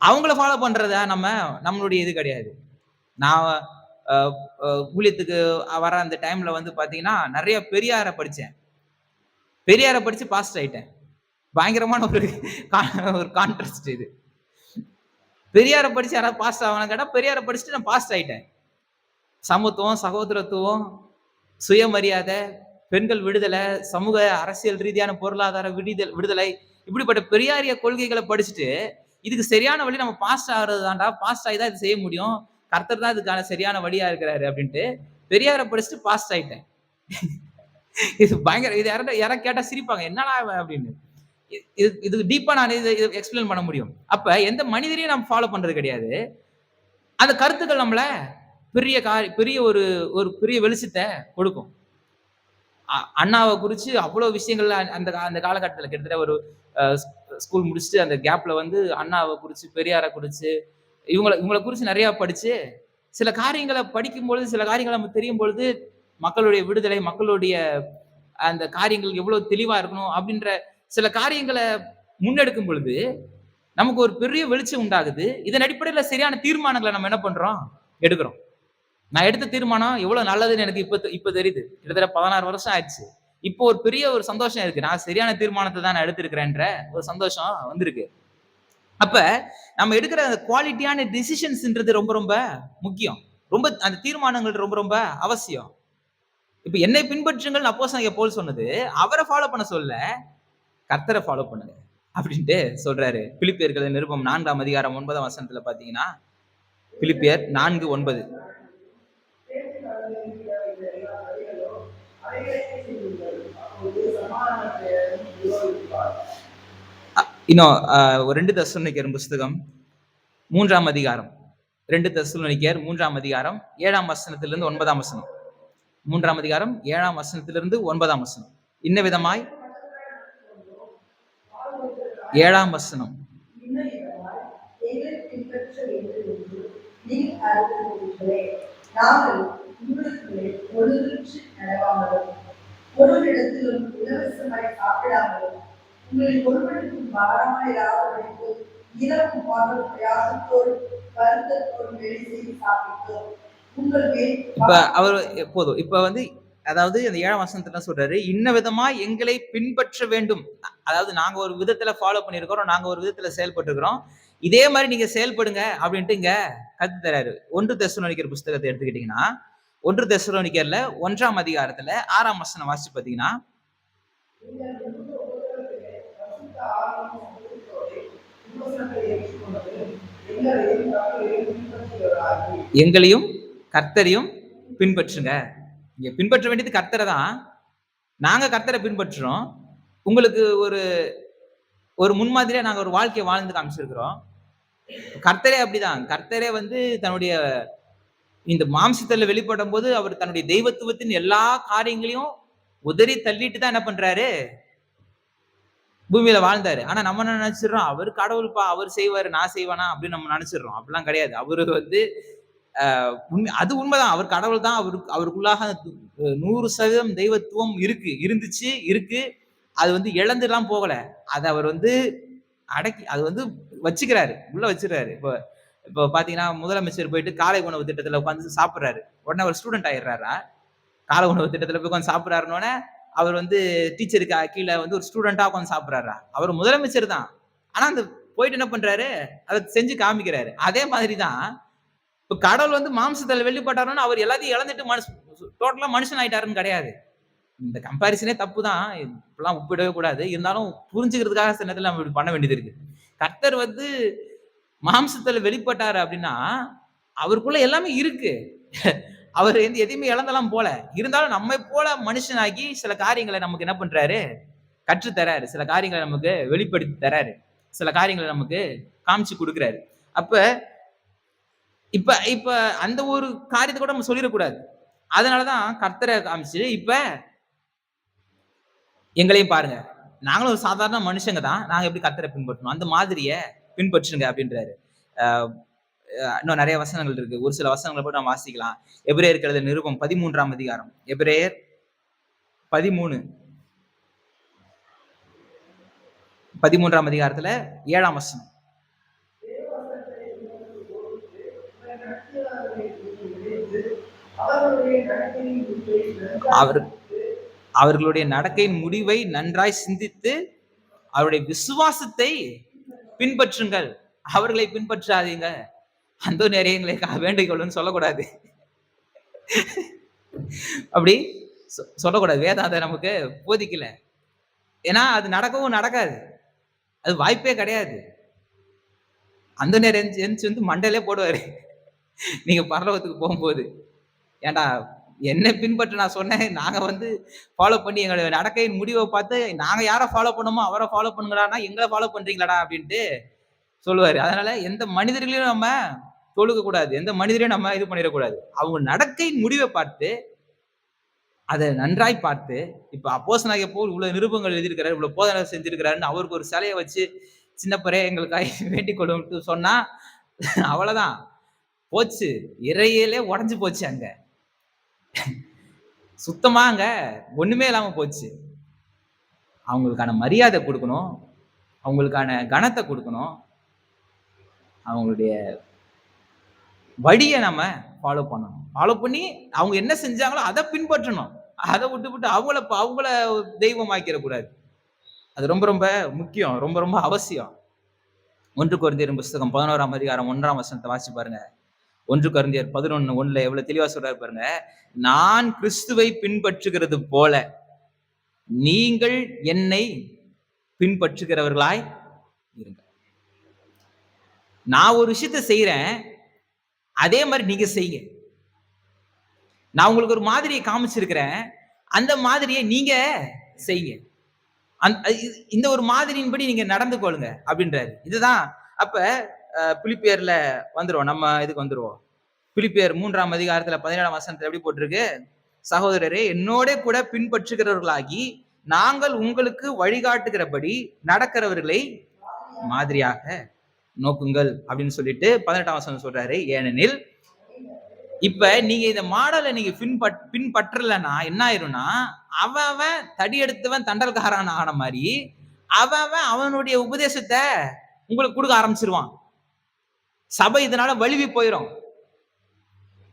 அவங்கள ஃபாலோ பண்றத நம்மளுடைய இது கிடையாது. நான் ஊழியத்துக்கு வர அந்த டைம்ல பாத்தீங்கன்னா நிறைய பெரியாரை படிச்சு பாஸ்ட் ஆயிட்டேன். பயங்கரமான ஒரு கான்ட்ராஸ்ட் இது. பெரியாரை படிச்சு யாராவது பாஸ்ட் ஆகணும் கேட்டா பெரியாரை படிச்சுட்டு நான் பாஸ்ட் ஆயிட்டேன். சமத்துவம், சகோதரத்துவம், சுயமரியாதை, பெண்கள் விடுதலை, சமூக அரசியல் ரீதியான பொருளாதார விடுதலை, இப்படிப்பட்ட பெரியாரிய கொள்கைகளை படிச்சுட்டு இதுக்கு சரியான வழி நம்ம பாஸ்ட் ஆகிறது தான்டா, பாஸ்ட் ஆகி தான் இது செய்ய முடியும், கர்த்தர் தான் இதுக்கான சரியான வழியா இருக்கிறாரு அப்படின்ட்டு பெரியாரை படிச்சுட்டு பாஸ்ட் ஆயிட்டேன். இது பயங்கர. இது யாராவது கேட்டா சிரிப்பாங்க, என்னடா அப்படின்னு. இது டீப்பா நான் இதை எக்ஸ்பிளைன் பண்ண முடியும். அப்ப எந்த மனிதரையும் நம்ம ஃபாலோ பண்றது கிடையாது. அந்த கருத்துக்கள் நம்மள பெரிய ஒரு ஒரு பெரிய வெளிச்சத்தை கொடுக்கும். அண்ணாவ குறிச்சு அவ்வளவு விஷயங்கள்ல அந்த காலகட்டத்துல கிட்டத்தட்ட ஒரு ஸ்கூல் முடிச்சுட்டு அந்த கேப்ல வந்து அண்ணாவ குறிச்சு, பெரியார குறிச்சு, இவங்கள இவங்கள குறிச்சு நிறைய படிச்சு, சில காரியங்கள படிக்கும்பொழுது, சில காரியங்கள் நமக்கு தெரியும் பொழுது, மக்களுடைய விடுதலை, மக்களுடைய அந்த காரியங்கள் எவ்வளவு தெளிவா இருக்கணும் அப்படின்ற சில காரியங்கள முன்னெடுக்கும் பொழுது, நமக்கு ஒரு பெரிய வெளிச்சம் உண்டாகுது. இதன் அடிப்படையில சரியான தீர்மானங்கள நம்ம என்ன பண்றோம்? எடுக்கிறோம். நான் எடுத்த தீர்மானம் எவ்வளவு நல்லதுன்னு எனக்கு இப்ப தெரியுது. கிட்டத்தட்ட 16 வருஷம் ஆயிடுச்சு. இப்போ ஒரு பெரிய ஒரு சந்தோஷம் இருக்கு. நான் சரியான தீர்மானத்த தான் நான் எடுத்திருக்கிறேன்ற ஒரு சந்தோஷம் வந்திருக்கு. அப்ப நம்ம எடுக்கிற அந்த குவாலிட்டியான டிசிஷன்ஸ்ன்றது ரொம்ப ரொம்ப முக்கியம். ரொம்ப அந்த தீர்மானங்கள் ரொம்ப ரொம்ப அவசியம். இப்ப என்னை பின்பற்றுங்கள் அப்போஸ்தலனாகிய பவுல் சொன்னது, அவர ஃபாலோ பண்ண சொல்லல, கர்த்தர ஃபாலோ பண்ணுங்க. அப்படின்ட்டு சொல்றாரு. பிலிப்பியர்களின் நிருபம் 4ஆம் அதிகாரம் 9ஆம் வசனத்துல பாத்தீங்கன்னா, பிலிப்பியர் 4:9. பேச்சு கடலில் இருக்கிற எல்லா வழிகளும் அவைகளே செய்யுங்கள். அப்போது சமாதானத்தை விரோதிப்பார். இன்னும் ஒரு 2 தெசலோனிக்கேயர் புஸ்தகம் 3ஆம் அதிகாரம். 2 தெசலோனிக்கேயர் 3ஆம் அதிகாரம் 7ஆம் வசனத்திலிருந்து 9ஆம் வசனம். 3ஆம் அதிகாரம் 7ஆம் வசனத்திலிருந்து 9ஆம் வசனம். இன்ன விதமாய் 7ஆம் வசனம். இன்னும் இதனால் எங்களை பின்பற்ற வேண்டும் என்று நீங்கள் அறிந்திருக்கிறீர்களே. நாங்கள் உங்களுக்குள்ளே ஒழுங்கின்றி நடவாமலும் ஒருவரிடத்திலும் இலவசமாய் சாப்பிடாமலும் உங்களில் ஒருவனுக்கும் பாரமாயிராதபடிக்கு இரவும் பகலும் பிரயாசத்தோடு வருத்தத்தோடு வேலை செய்து சாப்பிட்டோம். உங்கள் மேல் இப்ப அவர் போதும். இப்ப வந்து அதாவது அந்த 7ஆம் வசனத்துல என்ன சொல்றாரு? இன்ன விதமா எங்களை பின்பற்ற வேண்டும். அதாவது நாங்க ஒரு விதத்துல ஃபாலோ பண்ணியிருக்கிறோம். நாங்க ஒரு விதத்துல செயல்பட்டுருக்கிறோம். இதே மாதிரி நீங்க செயல்படுங்க அப்படின்ட்டு இங்க கத்து தராரு. 1 தெசலோனிக்கேயர் புஸ்தகத்தை எடுத்துக்கிட்டீங்கன்னா, 1 தெசலோனிக்கேயர்ல 1ஆம் அதிகாரத்துல 6ஆம் வசனம் வாசிச்சு பாத்தீங்கன்னா, நீங்கள் விரும்ப ஒருவருடைய பரிசுத்த ஆவியின் சந்தோஷத்தோடு விமோசனத்தை ஏற்றுக்கொண்டது எங்களையும் கர்த்தரையும் பின்பற்றுகிறவர்களாகி எங்களையும் கர்த்தரையும் பின்பற்றுங்க. இங்க பின்பற்ற வேண்டியது கர்த்தரை தான். நாங்க கர்த்தரை பின்பற்றுறோம். உங்களுக்கு ஒரு ஒரு முன்மாதிரியா நாங்க ஒரு வாழ்க்கைய வாழ்ந்து காமிச்சிருக்கிறோம். கர்த்தரே அப்படிதான். கர்த்தரே வந்து தன்னுடைய இந்த மாம்சத்துல வெளிப்படும்போது, அவர் தன்னுடைய தெய்வத்துவத்தின் எல்லா காரியங்களையும் உதறி தள்ளிட்டு தான் என்ன பண்றாரு? பூமியில வாழ்ந்தாரு. ஆனா நம்ம என்ன நினைச்சிடுறோம்? அவரு கடவுள்ப்பா, அவர் செய்வாரு, நான் செய்வேனா? அப்படின்னு நம்ம நினைச்சிடுறோம். அப்படிலாம் கிடையாது. அவரு வந்து அது உண்மைதான். அவர் கடவுள் தான். அவருக்குள்ளாக 100% தெய்வத்துவம் இருக்கு. இருந்துச்சு, இருக்கு. அது வந்து இழந்துலாம் போகல. அத அவர் வந்து அடக்கி அது வந்து வச்சுக்கிறாரு. உள்ள வச்சுக்கிறாரு. இப்போ இப்போ பாத்தீங்கன்னா, முதலமைச்சர் போயிட்டு காலை உணவு திட்டத்துல உட்கார்ந்து சாப்பிடுறாரு. உடனே அவர் ஸ்டூடெண்ட் ஆயிடுறாரா? காலை உணவு திட்டத்துல போய் உட்கார்ந்து சாப்பிடுறாருன்னோனே, அவர் வந்து டீச்சருக்கு கீழ வந்து ஒரு ஸ்டூடெண்ட்டா உட்கார்ந்து சாப்பிடுறாரா? அவர் முதலமைச்சர் தான். ஆனா அந்த போயிட்டு என்ன பண்றாரு? அத செஞ்சு காமிக்கிறாரு. அதே மாதிரி தான் இப்ப கடவுள் வந்து மாம்சத்துல வெளிப்பட்டாருன்னா, அவர் எல்லாத்தையும் இழந்துட்டு டோட்டலா மனுஷன் ஆயிட்டாருன்னு கிடையாது. இந்த கம்பேரிசனே தப்பு தான். இப்படிலாம் ஒப்பிடவே கூடாது. இருந்தாலும் புரிஞ்சுக்கிறதுக்காக சில நேரத்துல நம்ம இப்படி பண்ண வேண்டியது இருக்கு. கர்த்தர் வந்து மாம்சத்துல வெளிப்பட்டாரு அப்படின்னா, அவருக்குள்ள எல்லாமே இருக்கு. அவர் வந்து எதையுமே இழந்தெல்லாம் போல. இருந்தாலும் நம்மை போல மனுஷனாகி சில காரியங்கள நமக்கு என்ன பண்றாரு? கற்று தராரு. சில காரியங்கள நமக்கு வெளிப்படுத்தி தராரு. சில காரியங்கள நமக்கு காமிச்சு குடுக்குறாரு. அப்ப இப்ப இப்ப அந்த ஒரு காரியத்த கூட நம்ம சொல்லிறக்கூடாது. அதனால தான் கர்த்தர காமிச்சு, இப்ப எங்களையும் பாருங்க. நாங்களும் ஒரு சாதாரண மனுஷங்க தான். நாங்க எப்படி கர்த்தர பின்பற்றணும்? அந்த மாதிரிய பின்பற்றுங்க அப்படின்றாரு. அ இன்னும் நெறைய வசனங்கள் இருக்கு. ஒரு சில வசனங்கள கூட நம்ம வாசிக்கலாம். எபிரேயருக்கு எழுதின நிருபம் 13ஆம் அதிகாரம். எபிரேயர் 13 13ஆம் அதிகாரத்துல 7ஆம் வசனம். அவர்களுடைய நடக்கையின் முடிவை அவர் அவர்களுடைய நடக்கையின் முடிவை நன்றாய் சிந்தித்து, அவருடைய விசுவாசத்தை பின்பற்றுங்கள். அவர்களை பின்பற்றாதீங்க. அந்தோனியாரே எங்களை வேண்டிக் கொள்ளுன்னு சொல்லக்கூடாது. அப்படி சொல்லக்கூடாது. வேதம் அத நமக்கு போதிக்கல. ஏன்னா அது நடக்கவும் நடக்காது. அது வாய்ப்பே கிடையாது. அந்தோனியார் எந்திரிச்சு வந்து மண்டையிலே போடுவாரு. நீங்க பரலோகத்துக்கு போகும்போது. ஏன்டா என்ன பின்பற்ற நான் சொன்னேன். நாங்க வந்து ஃபாலோ பண்ணி எங்களோட நடக்கையின் முடிவை பார்த்து நாங்க யார ஃபாலோ பண்ணோமோ அவர ஃபாலோ பண்ணுங்கடான்னா, எங்கள ஃபாலோ பண்றீங்களாடா அப்படின்ட்டு சொல்லுவாரு. அதனால எந்த மனிதர்களையும் நம்ம தொழுக கூடாது, எந்த மனிதரையும் நம்ம இது பண்ணிடக்கூடாது. அவங்க நடக்கையின் முடிவை பார்த்து, அதை நன்றாய் பார்த்து, இப்ப அப்போஸ்தலனாகிய பவுல் இவ்வளவு நிருபங்கள் எழுதியிருக்கிறார், இவ்வளவு போதனை செஞ்சிருக்கிறாருன்னு அவருக்கு ஒரு சிலையை வச்சு சின்னப்பரே எங்களுக்காக வேண்டிக் கொள்ளும்ட்டு சொன்னா அவ்வளவுதான், போச்சு. இறையிலே உடைஞ்சு போச்சு. அங்க சுத்தமாங்க ஒண்ணுமே இல்லாம போச்சு. அவங்களுக்கான மரியாதை கொடுக்கணும், அவங்களுக்கான கனத்தை கொடுக்கணும், அவங்களுடைய வழியை நம்ம ஃபாலோ பண்ணணும். ஃபாலோ பண்ணி அவங்க என்ன செஞ்சாங்களோ அதை பின்பற்றணும். அதை விட்டு அவங்கள தெய்வமாக்கிற கூடாது. அது ரொம்ப ரொம்ப முக்கியம், ரொம்ப ரொம்ப அவசியம். 1 கொரிந்தியர் புஸ்தகம் 11ஆம் அதிகாரம் 1ஆம் வசனத்தை வாசிச்சு பாருங்க. 1 கொரிந்தியர் 11:1 எவ்வளவு தெளிவா சொல்றாரு பாருங்க. நான் கிறிஸ்துவை பின்பற்றுகிறது போல நீங்கள் என்னை பின்பற்றுகிறவர்களாய் இருங்க. நான் ஒரு விஷயத்தை செய்யறேன், அதே மாதிரி நீங்க செய்யுங்க. நான் உங்களுக்கு ஒரு மாதிரியை காமிச்சிருக்கிறேன், அந்த மாதிரியை நீங்க செய்யுங்க. இந்த ஒரு மாதிரியின்படி நீங்க நடந்து கொள்ளுங்க அப்படின்றாரு. இதுதான் அப்ப பிலிப்பியர்ல வந்துருவோம், நம்ம இதுக்கு வந்துருவோம். பிலிப்பியர் 3ஆம் அதிகாரத்துல 17ஆம் வசனத்துல எப்படி போட்டிருக்கு? சகோதரரே, என்னோட கூட பின்பற்றுகிறவர்களாகி நாங்கள் உங்களுக்கு வழிகாட்டுகிறபடி நடக்கிறவர்களை மாதிரியாக நோக்குங்கள் அப்படின்னு சொல்லிட்டு 18ஆம் வசனம் சொல்றாரு. ஏனெனில் இப்ப நீங்க இந்த மாடலை நீங்க பின்பற்றலன்னா என்ன ஆயிரும்னா, அவன் தடி எடுத்தவன் தண்டல்காரன் ஆன மாதிரி அவனுடைய உபதேசத்தை உங்களுக்கு கொடுக்க ஆரம்பிச்சிருவான். சபை இதனால வலிவி போயிடும்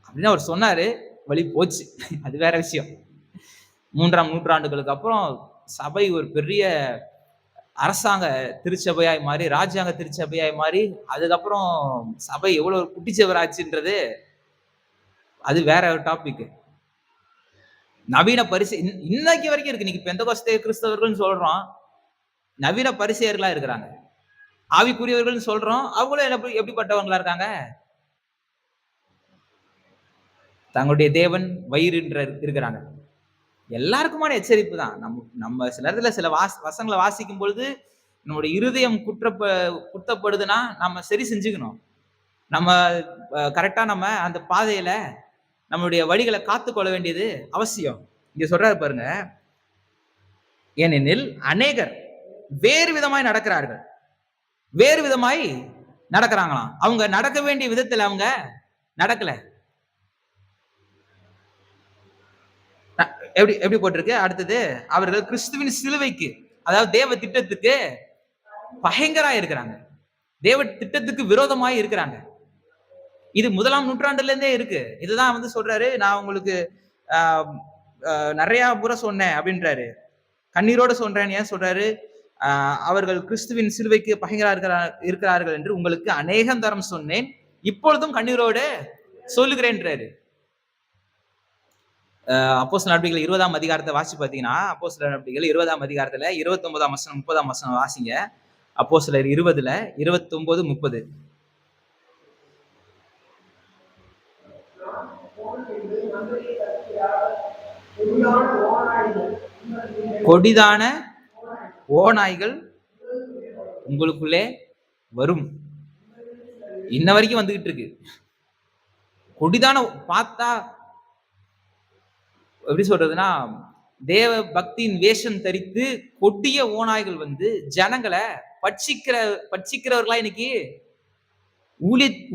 அப்படின்னு அவர் சொன்னாரு. வழி போச்சு, அது வேற விஷயம். 3ஆம் நூற்றாண்டுகளுக்கு அப்புறம் சபை ஒரு பெரிய அரசாங்க திருச்சபையாய் மாறி, ராஜ்யாங்க திருச்சபையாய் மாறி, அதுக்கப்புறம் சபை எவ்வளவு குட்டிச்சவராச்சுன்றது அது வேற ஒரு டாபிக். நவீன பரிசு இன்னைக்கு வரைக்கும் இருக்கு. இன்னைக்கு பெந்தகோஸ்தே கிறிஸ்தவர்கள் சொல்றோம், நவீன பரிசேயர்களா இருக்கிறாங்க. ஆவிக்குரியவர்கள் சொல்றோம், அவங்களும் எப்படிப்பட்டவங்களா இருக்காங்க? தங்களுடைய தேவன் வயிறு இருக்கிறாங்க. எல்லாருக்குமான எச்சரிப்பு தான். நம்ம சில இடத்துல சில வசங்களை வாசிக்கும் பொழுது நம்மளுடைய இருதயம் குற்றப்படுதுன்னா நம்ம சரி செஞ்சுக்கணும். நம்ம கரெக்டா நம்ம அந்த பாதையில நம்மளுடைய வழிகளை காத்துக்கொள்ள வேண்டியது அவசியம். இங்க சொல்றாரு பாருங்க, ஏனெனில் அநேகர் வேறு விதமாய் நடக்கிறார்கள், வேறு விதமாய் நடக்கிறாங்களாம். அவங்க நடக்க வேண்டிய விதத்துல அவங்க நடக்கல. எப்படி போட்டிருக்கு அடுத்தது? அவர்கள் கிறிஸ்துவின் சிலுவைக்கு, அதாவது தேவ திட்டத்துக்கு பகைங்கரா இருக்கிறாங்க, தேவ திட்டத்துக்கு விரோதமாய் இருக்கிறாங்க. இது 1ஆம் நூற்றாண்டுல இருந்தே இருக்கு. இதுதான் சொல்றாரு, நான் உங்களுக்கு நிறைய முறை சொன்னேன் அப்படின்றாரு. கண்ணீரோட சொல்றேன். ஏன் சொல்றாரு? அவர்கள் கிறிஸ்துவின் சிலுவைக்கு பகைங்கரா இருக்கிறார்கள் என்று உங்களுக்கு அநேகம் தரம் சொன்னேன், இப்பொழுதும் கண்ணீரோடு சொல்லுகிறேன்றாரு. அப்போஸ்தலர் நடபடிகள் 20ஆம் அதிகாரத்தை வாசி பார்த்தீங்கன்னா, அப்போஸ்தலர் நடபடிகள் 20ஆம் அதிகாரத்துல 29ஆம் வசனம் 30ஆம் வசனம் வாசிங்க. அப்போஸ்தலர் 20ல 29 30. கொடிதான ஓநாய்கள் உங்களுக்குள்ளே வரும். இன்ன வரைக்கும் வந்துகிட்டு இருக்கு. கொடிதான பார்த்தா எப்படி சொல்றதுன்னா, தேவ பக்தியின் வேஷம் தரித்து கொடிய ஓநாய்கள் ஜனங்களை பட்சிக்கிறவர்களா இன்னைக்கு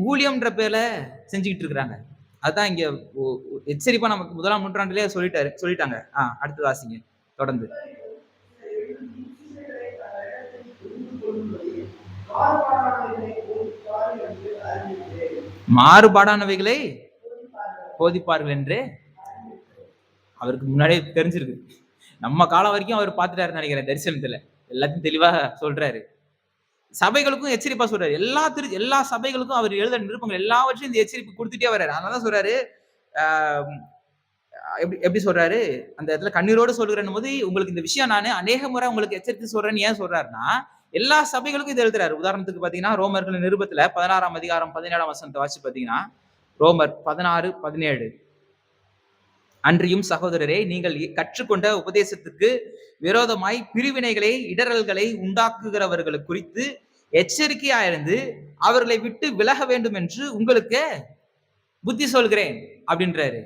ஊழியம்ன்ற பேர்ல செஞ்சுக்கிட்டு இருக்கிறாங்க. அதுதான் இங்க எச்சரிப்பா நமக்கு 1ஆம் நூற்றாண்டிலே சொல்லிட்டாங்க. அடுத்து வாசிங்க தொடர்ந்து. மாறுபாடானவைகளை போதிப்பார்கள் என்று அவருக்கு முன்னாடியே தெரிஞ்சிருக்கு. நம்ம காலம் வரைக்கும் அவர் பார்த்துட்டாருன்னு நினைக்கிறேன். தரிசனத்துல எல்லாத்தையும் தெளிவா சொல்றாரு. சபைகளுக்கும் எச்சரிப்பா சொல்றாரு. எல்லா சபைகளுக்கும் அவர் எழுத நிருபங்கள் எல்லாவற்றையும் இந்த எச்சரிப்பு கொடுத்துட்டே வர்றாரு. அதனாலதான் சொல்றாரு, எப்படி சொல்றாரு? அந்த இடத்துல கண்ணீரோடு சொல்கிறேன் போது, உங்களுக்கு இந்த விஷயம் நான் அநேக முறை உங்களுக்கு எச்சரித்து சொல்றேன்னு ஏன் சொல்றாருன்னா, எல்லா சபைகளுக்கும் இது எழுதுறாரு. உதாரணத்துக்கு பாத்தீங்கன்னா, ரோமர்கள் நிருபத்துல 16ஆம் அதிகாரம் 17ஆம் வசனத்தை வாசி பாத்தீங்கன்னா, ரோமர் 16:17. அன்றியும் சகோதரரே, நீங்கள் கற்றுக்கொண்ட உபதேசத்துக்கு விரோதமாய் பிரிவினைகளை இடரல்களை உண்டாக்குகிறவர்களை குறித்து எச்சரிக்கையா இருந்து அவர்களை விட்டு விலக வேண்டும் என்று உங்களுக்கு புத்தி சொல்கிறேன் அப்படின்றாரு.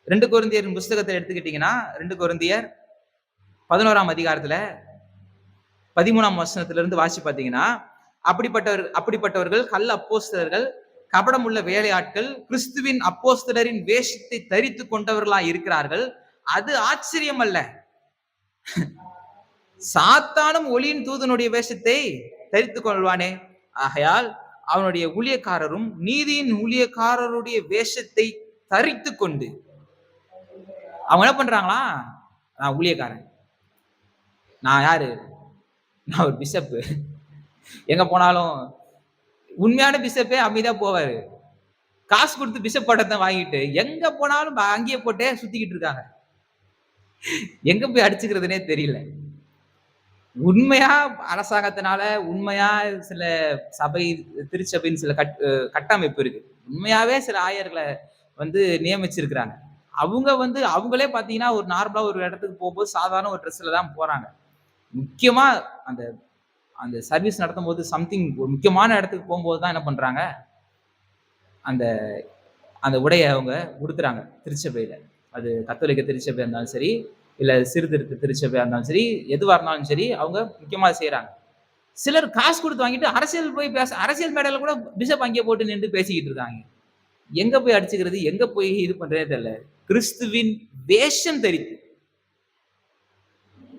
2 கொரிந்தியரின் புஸ்தகத்தை எடுத்துக்கிட்டீங்கன்னா 2 கொரிந்தியர் 11ஆம் அதிகாரத்துல 13ஆம் வசனத்திலிருந்து வாசி பார்த்தீங்கன்னா, அப்படிப்பட்டவர்கள் கள்ள அப்போஸ்தலர்கள், கபடமுள்ள வேலையாட்கள், கிறிஸ்துவின் அப்போஸ்தலரின் வேஷத்தை தரித்து கொண்டவர்களா இருக்கிறார்கள். அது ஆச்சரியம் அல்ல. சாத்தானும் ஒளியின் தூதனுடைய வேஷத்தை தரித்துக் கொள்வானே. ஆகையால் அவனுடைய ஊழியக்காரரும் நீதியின் ஊழியக்காரருடைய வேஷத்தை தரித்து கொண்டு அவங்க என்ன பண்றாங்களா? நான் ஊழியக்காரன், நான் யாரு, நான் ஒரு பிஷப்பு. எங்க போனாலும் உண்மையான பிஷப்பே அமைதியா போவாரு. காசு கொடுத்து பிஷப் பட்டத்தை வாங்கிட்டு எங்க போனாலும் அங்கேயே போட்டே சுத்திக்கிட்டு இருக்காங்க. எங்க போய் அடிச்சுக்கிறதுனே தெரியல. உண்மையா அரசாங்கத்தினால உண்மையா சில சபை திருச்சபைன்னு சில கட்டமைப்பு இருக்கு. உண்மையாவே சில ஆயர்களை நியமிச்சிருக்கிறாங்க. அவங்க அவங்களே பாத்தீங்கன்னா ஒரு நார்மலா ஒரு இடத்துக்கு போகும்போது சாதாரண ஒரு ட்ரெஸ்ல தான் போறாங்க. முக்கியமா அந்த அந்த சர்வீஸ் நடத்தும் போது சம்திங் ஒரு முக்கியமான இடத்துக்கு போகும்போது தான் என்ன பண்றாங்க, அந்த அந்த உடைய அவங்க உடுத்துறாங்க திருச்சபையில. அது கத்தோலிக்க திருச்சபையா இருந்தாலும் சரி, இல்ல சீர்திருத்த திருச்சபையா இருந்தாலும் சரி, எதுவா இருந்தாலும் சரி, அவங்க முக்கியமா செய்யறாங்க. சிலர் காசு கொடுத்து வாங்கிட்டு அரசியல் போய் அரசியல் மேடையில கூட பிஷப் அங்கே போட்டு நின்று பேசிக்கிட்டு இருக்காங்க. எங்க போய் அடிச்சுக்கிறது, எங்க போய் இது பண்றதே தெரியல. கிறிஸ்துவின்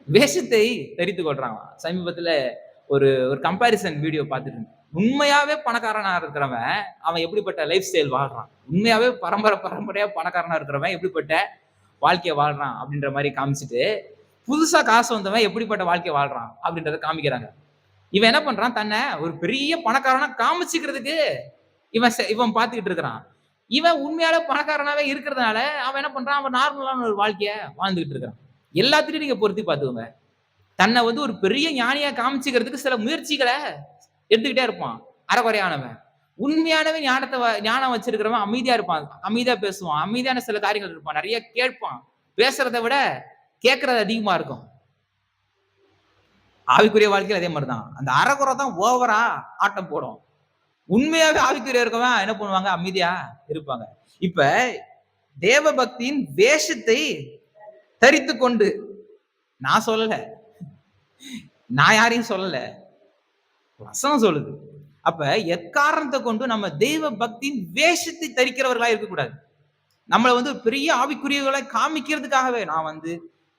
வேஷத்தை தரித்து கொள்றாங்க. சமீபத்துல ஒரு கம்பாரிசன் வீடியோ பார்த்துட்டு உண்மையாவே பணக்காரனா இருக்கிறவன் அவன் எப்படிப்பட்ட லைஃப் ஸ்டைல் வாழ்றான், உண்மையாவே பரம்பரையா பணக்காரனா இருக்கிறவன் எப்படிப்பட்ட வாழ்க்கைய வாழ்றான் அப்படின்ற மாதிரி காமிச்சிட்டு, புதுசா காசு வந்தவன் எப்படிப்பட்ட வாழ்க்கை வாழ்றான் அப்படின்றத காமிக்கிறாங்க. இவன் என்ன பண்றான், தன்னை ஒரு பெரிய பணக்காரனா காமிச்சுக்கிறதுக்கு இவன் பார்த்துக்கிட்டு இருக்கிறான். இவன் உண்மையால பணக்காரனாவே இருக்கிறதுனால அவன் என்ன பண்றான், அவன் நார்மலான ஒரு வாழ்க்கைய வாழ்ந்துகிட்டு இருக்கான். எல்லாத்திலையும் நீங்க பொருத்தி பார்த்துக்கோங்க. தன்னை ஒரு பெரிய ஞானியா காமிச்சுக்கிறதுக்கு சில முயற்சிகளை எடுத்துக்கிட்டே இருப்பான் அறகுறையானவன். உண்மையானவன் ஞானம் வச்சிருக்கிறவன் அமைதியா இருப்பான், அமைதியா பேசுவான், அமைதியான சில காரியங்கள் இருப்பான், நிறைய கேட்பான். பேசுறதை விட கேட்கறது அதிகமா இருக்கும். ஆவிக்குரிய வாழ்க்கையில் அதே மாதிரிதான். அந்த அறகுறை தான் ஓவரா ஆட்டம் போடும். உண்மையாவே ஆவிக்குரிய இருக்கவன் என்ன பண்ணுவாங்க, அமைதியா இருப்பாங்க. இப்ப தேவ பக்தியின் வேஷத்தை தரித்து கொண்டு, நான் சொல்லல, நான் யாரையும் சொல்லல, வசனம் சொல்லுது. அப்ப எக்காரணத்தை கொண்டு நம்ம தெய்வ பக்தியின் வேஷத்தை தரிக்கிறவர்களா இருக்கக்கூடாது. நம்மள பெரிய ஆவிக்குரியவர்களை காமிக்கிறதுக்காகவே நான்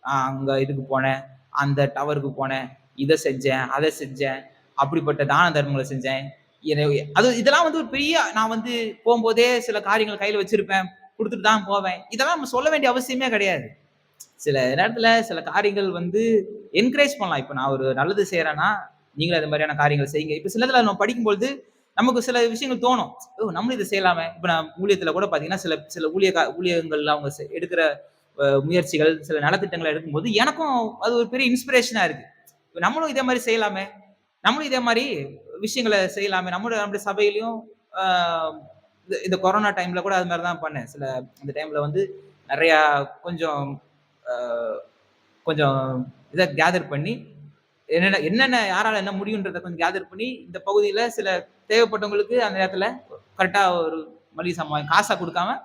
அங்க இதுக்கு போனேன், அந்த டவருக்கு போனேன், இதை செஞ்சேன், அதை செஞ்சேன், அப்படிப்பட்ட தான தர்மங்களை செஞ்சேன், அது இதெல்லாம் ஒரு பெரிய நான் போகும்போதே சில காரியங்கள் கையில வச்சிருப்பேன், கொடுத்துட்டு தான் போவேன். இதெல்லாம் நம்ம சொல்ல வேண்டிய அவசியமே கிடையாது. சில நேரத்துல சில காரியங்கள் என்கரேஜ் பண்ணலாம். இப்ப நான் ஒரு நல்லது செய்யறேன்னா நீங்களும் அது மாதிரியான காரியங்கள் செய்யுங்க. இப்ப சில நேரத்துல நம்ம படிக்கும்போது நமக்கு சில விஷயங்கள் தோணும், நம்மளும் இதை செய்யலாமே. இப்ப நான் ஊழியத்துல கூட பாத்தீங்கன்னா சில சில ஊழியங்கள்ல அவங்க எடுக்கிற முயற்சிகள், சில நலத்திட்டங்களை எடுக்கும்போது எனக்கும் அது ஒரு பெரிய இன்ஸ்பிரேஷனா இருக்கு. நம்மளும் இதே மாதிரி செய்யலாமே, நம்மளும் இதே மாதிரி விஷயங்களை செய்யலாமே. நம்முடைய சபையிலையும் இந்த கொரோனா டைம்ல கூட அது மாதிரி தான் பண்ணேன். சில அந்த டைம்ல நிறைய கொஞ்சம் கொஞ்சம் இதை கேதர் பண்ணி என்னென்ன யாரால என்ன முடியுன்றதை கொஞ்சம் கேதர் பண்ணி இந்த பகுதியில சில தேவைப்பட்டவங்களுக்கு அந்த நேரத்துல கரெக்டா ஒரு மளிகை சாமான் காசா கொடுக்காம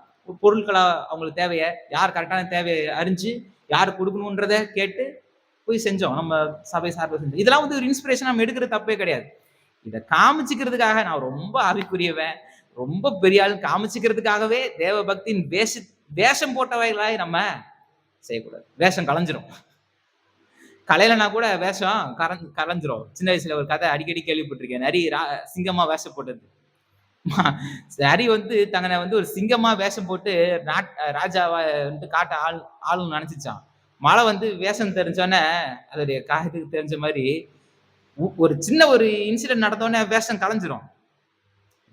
பொருட்களா அவங்களுக்கு தேவையை யார் கரெக்டான தேவையை அறிஞ்சு யார் கொடுக்கணுன்றத கேட்டு போய் செஞ்சோம். நம்ம சபை சார்பில் செஞ்சோம். இதெல்லாம் ஒரு இன்ஸ்பிரேஷன் நம்ம எடுக்கிறது தப்பே கிடையாது. இதை காமிச்சுக்கிறதுக்காக நான் ரொம்ப ஆவிக்குரியவன், ரொம்ப பெரிய ஆள் காமிச்சுக்கிறதுக்காகவே தேவ பக்தியின் வேஷம் போட்டவைகளாய் நம்ம செய்யக்கூடாது. வேஷம் கலைஞ்சிரும். கலையிலனா கூட வேஷம் கலைஞ்சிரும். சின்ன வயசுல ஒரு கதை அடிக்கடி கேள்விப்பட்டிருக்கேன். நரி சிங்கமா வேஷம் போட்டது. நரி தங்களை ஒரு சிங்கமா வேஷம் போட்டு ராஜாவா காட்ட ஆளுன்னு நினைச்சிச்சான். மழை வேஷம் தெரிஞ்சோன்னே அதோடைய காயத்துக்கு தெரிஞ்ச மாதிரி ஒரு சின்ன ஒரு இன்சிடென்ட் நடந்தோடனே வேஷம் கலைஞ்சிரும்.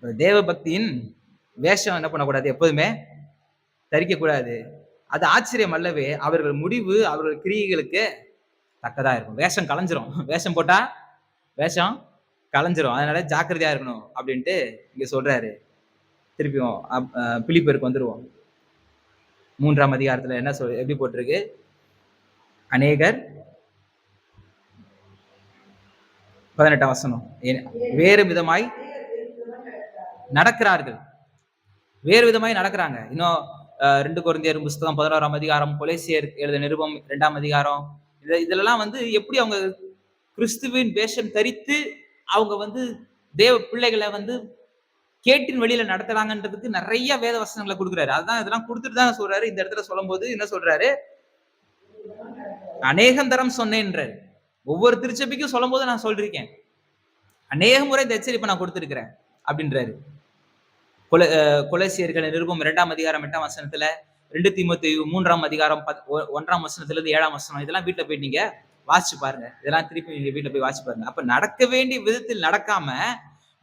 தேவ பக்தியின் வேஷம் என்ன பண்ணக்கூடாது, எப்போதுமே தரிக்க கூடாது. அது ஆச்சரியம் அல்லவே, அவர்கள் முடிவு அவர்கள் கிரியைகளுக்கு தக்கதா இருக்கும். வேஷம் கலைஞ்சிரும். வேஷம் போட்டா வேஷம் கலைஞ்சிரும். அதனால ஜாக்கிரதையா இருக்கணும் அப்படின்ட்டு இங்க சொல்றாரு. திருப்பியும் பிலிப்பியருக்கு வந்துருவோம். 3ஆம் அதிகாரத்துல என்ன எப்படி போட்டிருக்கு, அநேகர் 18ஆம் வசனம். வேறு விதமாய் நடக்கிறார்கள். வேறு விதமாய் நடக்கிறாங்க. இன்னும் 2 கொரிந்தியர் புஸ்தகம் 11ஆம் அதிகாரம், கொலோசியர் எழுதின நிருபம் 2ஆம் அதிகாரம், இதுலலாம் வந்து எப்படி அவங்க கிறிஸ்துவின் வேஷம் தரித்து அவங்க வந்து தேவ பிள்ளைகளை வந்து கேட்டின் வழியில நடத்துறாங்கன்றதுக்கு நிறைய வேத வசனங்களை கொடுக்குறாரு. அதான் இதெல்லாம் கொடுத்துட்டு தான் சொல்றாரு. இந்த இடத்துல சொல்லும்போது என்ன சொல்றாரு? அநேகம் தரம் சொன்னேன்றாரு. ஒவ்வொரு திருச்சபைக்கும் சொல்லும் போது நான் சொல்லிருக்கேன். அநேக முறை இந்த எச்சரிப்பை நான் கொடுத்திருக்கிறேன் அப்படின்றாரு. கொலோசியர்கள் நிருபம் 2ஆம் அதிகாரம் 8ஆம் வசனத்துல, 2 தீமோத்தேயு 3ஆம் அதிகாரம் 1ஆம் வசனத்துல இருந்து 7ஆம் வசனம், இதெல்லாம் வீட்டுல போய் நீங்க வாசிச்சு பாருங்க. இதெல்லாம் திருப்பி நீங்க வீட்டுல போய் வாசிச்சு பாருங்க. அப்ப நடக்க வேண்டிய விதத்தில் நடக்காம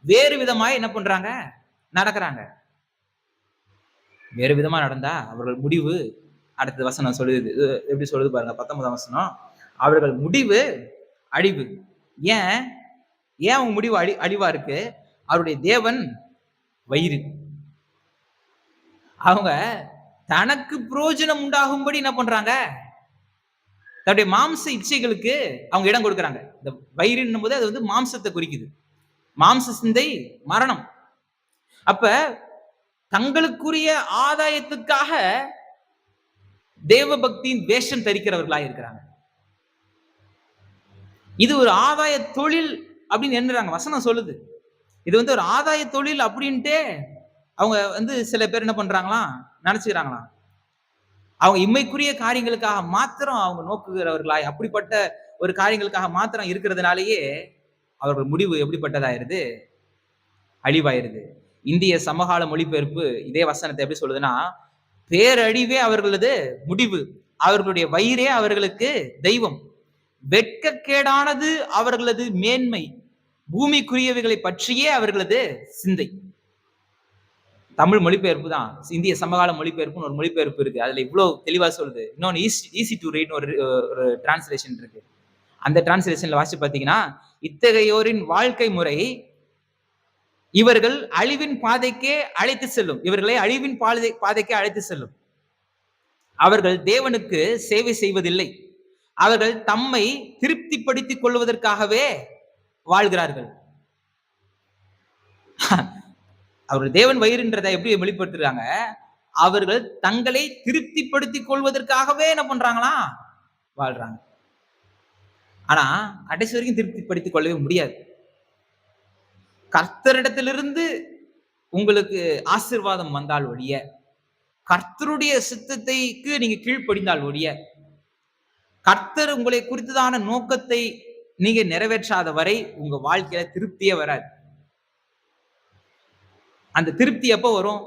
வேறு விதமாய் என்ன பண்றாங்க? நடக்கிறாங்க. வேறு விதமா நடந்தா அவர்கள் முடிவு, அடுத்த வசனம் சொல்லுது, எப்படி சொல்லுது பாருங்க, 19ஆம் வசனம். அவர்கள் முடிவு அழிவு. ஏன் ஏன் அவங்க முடிவு அழிவா இருக்கு? அவருடைய தேவன் வயிறு. அவங்க தனக்கு பிரயோஜனம் உண்டாகும்படி என்ன பண்றாங்க? தன்னுடைய மாம்ச இச்சைகளுக்கு அவங்க இடம் கொடுக்கறாங்க. இந்த வயிறுன்னும் போது அது வந்து மாம்சத்தை குறிக்குது. மாம்ச சிந்தை மரணம். அப்ப தங்களுக்குரிய ஆதாயத்துக்காக தேவ பக்தியின் வேஷம் தரிக்கிறவர்களாக இருக்கிறாங்க. இது ஒரு ஆதாய தொழில் அப்படின்னு எண்ணுறாங்க. வசனம் சொல்லுது இது வந்து ஒரு ஆதாய தொழில் அப்படின்ட்டு அவங்க வந்து சில பேர் என்ன பண்றாங்களாம், நினைச்சுக்கிறாங்களாம். அவங்க இம்மைக்குரிய காரியங்களுக்காக மாத்திரம் அவங்க நோக்குகிறவர்களாய் அப்படிப்பட்ட ஒரு காரியங்களுக்காக மாத்திரம் இருக்கிறதுனாலேயே அவர்கள் முடிவு எப்படிப்பட்டதாயிருது? அழிவாயிருது. இந்திய சமகால மொழிபெயர்ப்பு இதே வசனத்தை எப்படி சொல்லுதுன்னா, பேரழிவே அவர்களது முடிவு, அவர்களுடைய வயிறே அவர்களுக்கு தெய்வம், வெட்கக்கேடானது அவர்களது மேன்மை, பூமிக்குரியவைகளை பற்றியே அவர்களது சிந்தை. தமிழ் மொழிபெயர்ப்பு தான், இந்திய சமகால மொழிபெயர்ப்புன்னு ஒரு மொழிபெயர்ப்பு இருக்கு. அதுல இவ்வளவு தெளிவா சொல்லுது. இன்னொன்னு ஈஸி டு ரீட் ஒரு டிரான்ஸ்லேஷன் இருக்கு. அந்த டிரான்ஸ்லேஷன்ல வாசிச்சு பாத்தீங்கன்னா, இத்தகையோரின் வாழ்க்கை முறை இவர்கள் அழிவின் பாதைக்கே அழைத்து செல்லும். இவர்களை அழிவின் பாதைக்கே அழைத்து செல்லும். அவர்கள் தேவனுக்கு சேவை செய்வதில்லை. அவர்கள் தம்மை திருப்திப்படுத்திக் கொள்வதற்காகவே வாழ்கிறார்கள். அவர்கள் தேவன் வயிறுன்றதை எப்படி வெளிப்படுத்துறாங்க? அவர்கள் தங்களை திருப்திப்படுத்திக் கொள்வதற்காகவே என்ன பண்றாங்களா? வாழ்றாங்க. ஆனா கடைசி வரைக்கும் திருப்திப்படுத்திக் கொள்ளவே முடியாது. கர்த்தரிடத்திலிருந்து உங்களுக்கு ஆசீர்வாதம் வந்தால் ஒழிய, கர்த்தருடைய சித்தத்தைக்கு நீங்க கீழ்ப்படிந்தால் ஒழிய, கர்த்தர் உங்களை குறித்ததான நோக்கத்தை நீங்க நிறைவேற்றாத வரை உங்க வாழ்க்கையில திருப்தியே வராது. அந்த திருப்தி எப்போ வரும்?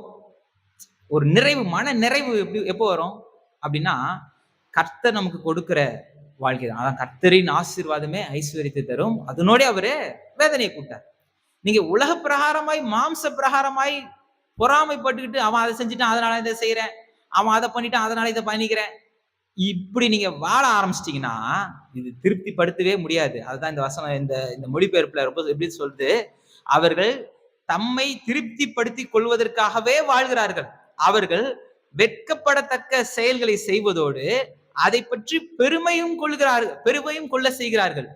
ஒரு நிறைவு, மன நிறைவு எப்போ வரும் அப்படின்னா, கர்த்தர் நமக்கு கொடுக்கிற வாழ்க்கை தான். அதான் கர்த்தரின் ஆசீர்வாதமே ஐஸ்வர்யத்தை தரும், அதனோட அவரு வேதனையை கூட்டார். நீங்க உலக பிரகாரமாய் மாம்ச பிரகாரமாய் பொறாமைப்பட்டுக்கிட்டு, அவன் அதை செஞ்சுட்டான் அதனால இதை செய்யறேன், அவன் அதை பண்ணிட்டான் அதனால இதை பண்ணிக்கிறேன், இப்படி நீங்க வாழ ஆரம்பிச்சிட்டீங்கன்னா இது திருப்திப்படுத்தவே முடியாது. அதுதான் இந்த வசனம், இந்த மொழிபெயர்ப்புல ரொம்ப எப்படி சொல்லுது, அவர்கள் தம்மை திருப்திப்படுத்திக் கொள்வதற்காகவே வாழ்கிறார்கள். அவர்கள் வெட்கப்படத்தக்க செயல்களை செய்வதோடு அதை பற்றி பெருமையும் கொள்ள செய்கிறார்கள்.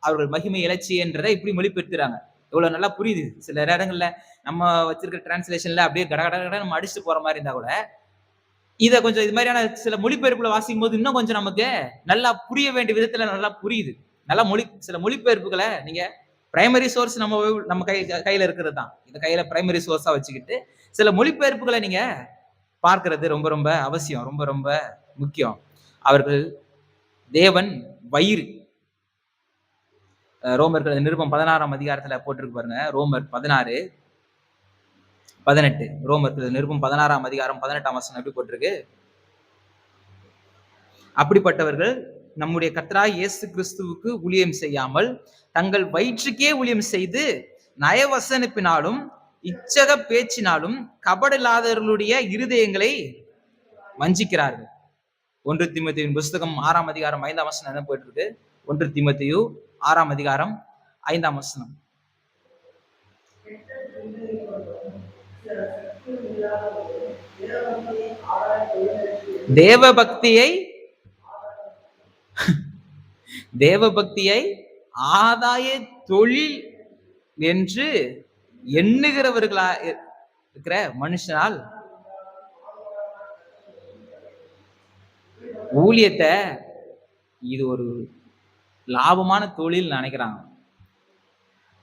அவர்கள் மகிமை இலட்சி என்றதை இப்படி மொழிபெயர்க்கிறாங்க. இவ்வளவு நல்லா புரியுது. சில இடங்கள்ல நம்ம வச்சிருக்கிற டிரான்ஸ்லேஷன்ல அப்படியே கடகட நம்ம அடிச்சுட்டு போற மாதிரி இருந்தா கூட, இதை கொஞ்சம் இது மாதிரியான சில மொழிபெயர்ப்புல வாசிக்கும் போது இன்னும் கொஞ்சம் நமக்கு நல்லா புரிய வேண்டிய விதத்துல நல்லா புரியுது. நல்லா சில மொழிபெயர்ப்புகளை நீங்க பிரைமரி சோர்ஸ் நம்ம கையில இருக்கிறது தான். இந்த கையில பிரைமரி சோர்ஸா வச்சுக்கிட்டு சில மொழிபெயர்ப்புகளை நீங்க பார்க்கிறது ரொம்ப ரொம்ப அவசியம், ரொம்ப ரொம்ப முக்கியம். அவர்கள் தேவன் வயிறு. ரோமர்கள் நிருபம் 16ஆம் அதிகாரத்துல போட்டிருக்கு பாருங்க. ரோமர் 16:18. ரோமர்கள் நிருபம் 16ஆம் அதிகாரம் 18ஆம் வசனம் எப்படி போட்டிருக்கு? அப்படிப்பட்டவர்கள் நம்முடைய கர்த்தராகிய இயேசு கிறிஸ்துவுக்கு ஊழியம் செய்யாமல் தங்கள் வயிற்றுக்கே ஊழியம் செய்து நயவசனிப்பினாலும் இச்சக பேச்சினாலும் கபடில்லாதவர்களுடைய இருதயங்களை வஞ்சிக்கிறார்கள். 1 தீமோத்தேயுவின் புஸ்தகம் 6ஆம் அதிகாரம் 5ஆம் வசனம் என்ன போயிட்டு இருக்கு? 1 தீமோத்தேயு 6ஆம் அதிகாரம் 5ஆம் வசனம். தேவ பக்தியை ஆதாய தொழில் என்று எண்ணுகிறவர்களா இருக்கிற மனுஷனால் ஊழியத்தை இது ஒரு லாபமான தொழில் நினைக்கிறாங்க.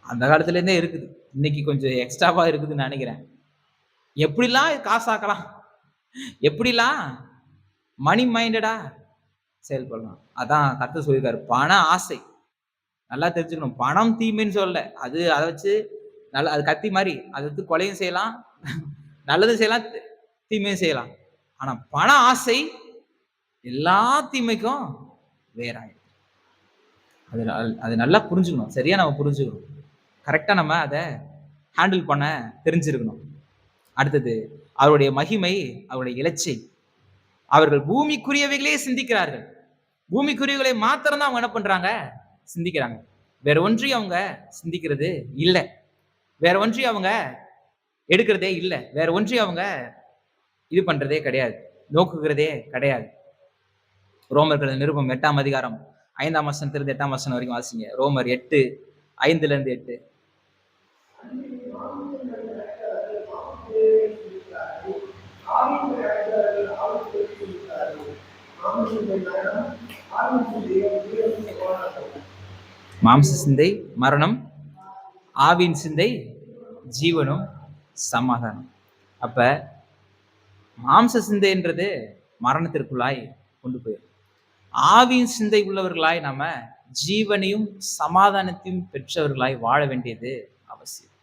அந்த காலத்துல இருந்தே இருக்குது. இன்னைக்கு கொஞ்சம் எக்ஸ்ட்ராவா இருக்குதுன்னு நினைக்கிறேன். எப்படிலாம் காசாக்கலாம், எப்படிலாம் மணி மைண்டடா செயல்படலாம். அதான் கர்த்தர் சொல்லியிருக்காரு. பண ஆசை நல்லா தெரிஞ்சுக்கணும். பணம் தீமைன்னு சொல்லல. அது அதை வச்சு நல்ல அது கத்தி மாதிரி அதை வச்சு கொலையும் செய்யலாம், நல்லதும் செய்யலாம், தீமையும் செய்யலாம். ஆனா பண ஆசை எல்லா தீமைக்கும் வேறாயிடும். அது அது நல்லா புரிஞ்சுக்கணும். சரியா நம்ம புரிஞ்சுக்கணும். கரெக்டா நம்ம அதை ஹேண்டில் பண்ண தெரிஞ்சிருக்கணும். அடுத்தது அவருடைய மகிமை, அவருடைய இலச்சை. அவர்கள் பூமிக்குரியவைகளே சிந்திக்கிறார்கள். பூமிக்குரியவைகளை மாத்திரம் தான் அவங்க என்ன பண்றாங்க, சிந்திக்கிறாங்க. வேற ஒன்றையும் அவங்க சிந்திக்கிறது இல்லை. வேற ஒன்றையும் அவங்க எடுக்கிறதே இல்லை. வேற ஒன்றையும் அவங்க இது பண்றதே கிடையாது, நோக்குகிறதே கிடையாது. ரோமர்கள் நிருபம் 8ஆம் அதிகாரம் 5ஆம் வசனத்திலிருந்து 8ஆம் வசனம் வரைக்கும் வாசிங்க. ரோமர் 8:5-8. மாம்ச சிந்தை மரணம், ஆவியின் சிந்தை ஜீவனும் சமாதானம். அப்ப மாம்ச சிந்தைன்றது மரணத்திற்குள்ளாய் கொண்டு போயிடும். ஆவியின் சிந்தை உள்ளவர்களாய் நாம ஜீவனையும் சமாதானத்தையும் பெற்றவர்களாய் வாழ வேண்டியது அவசியம்.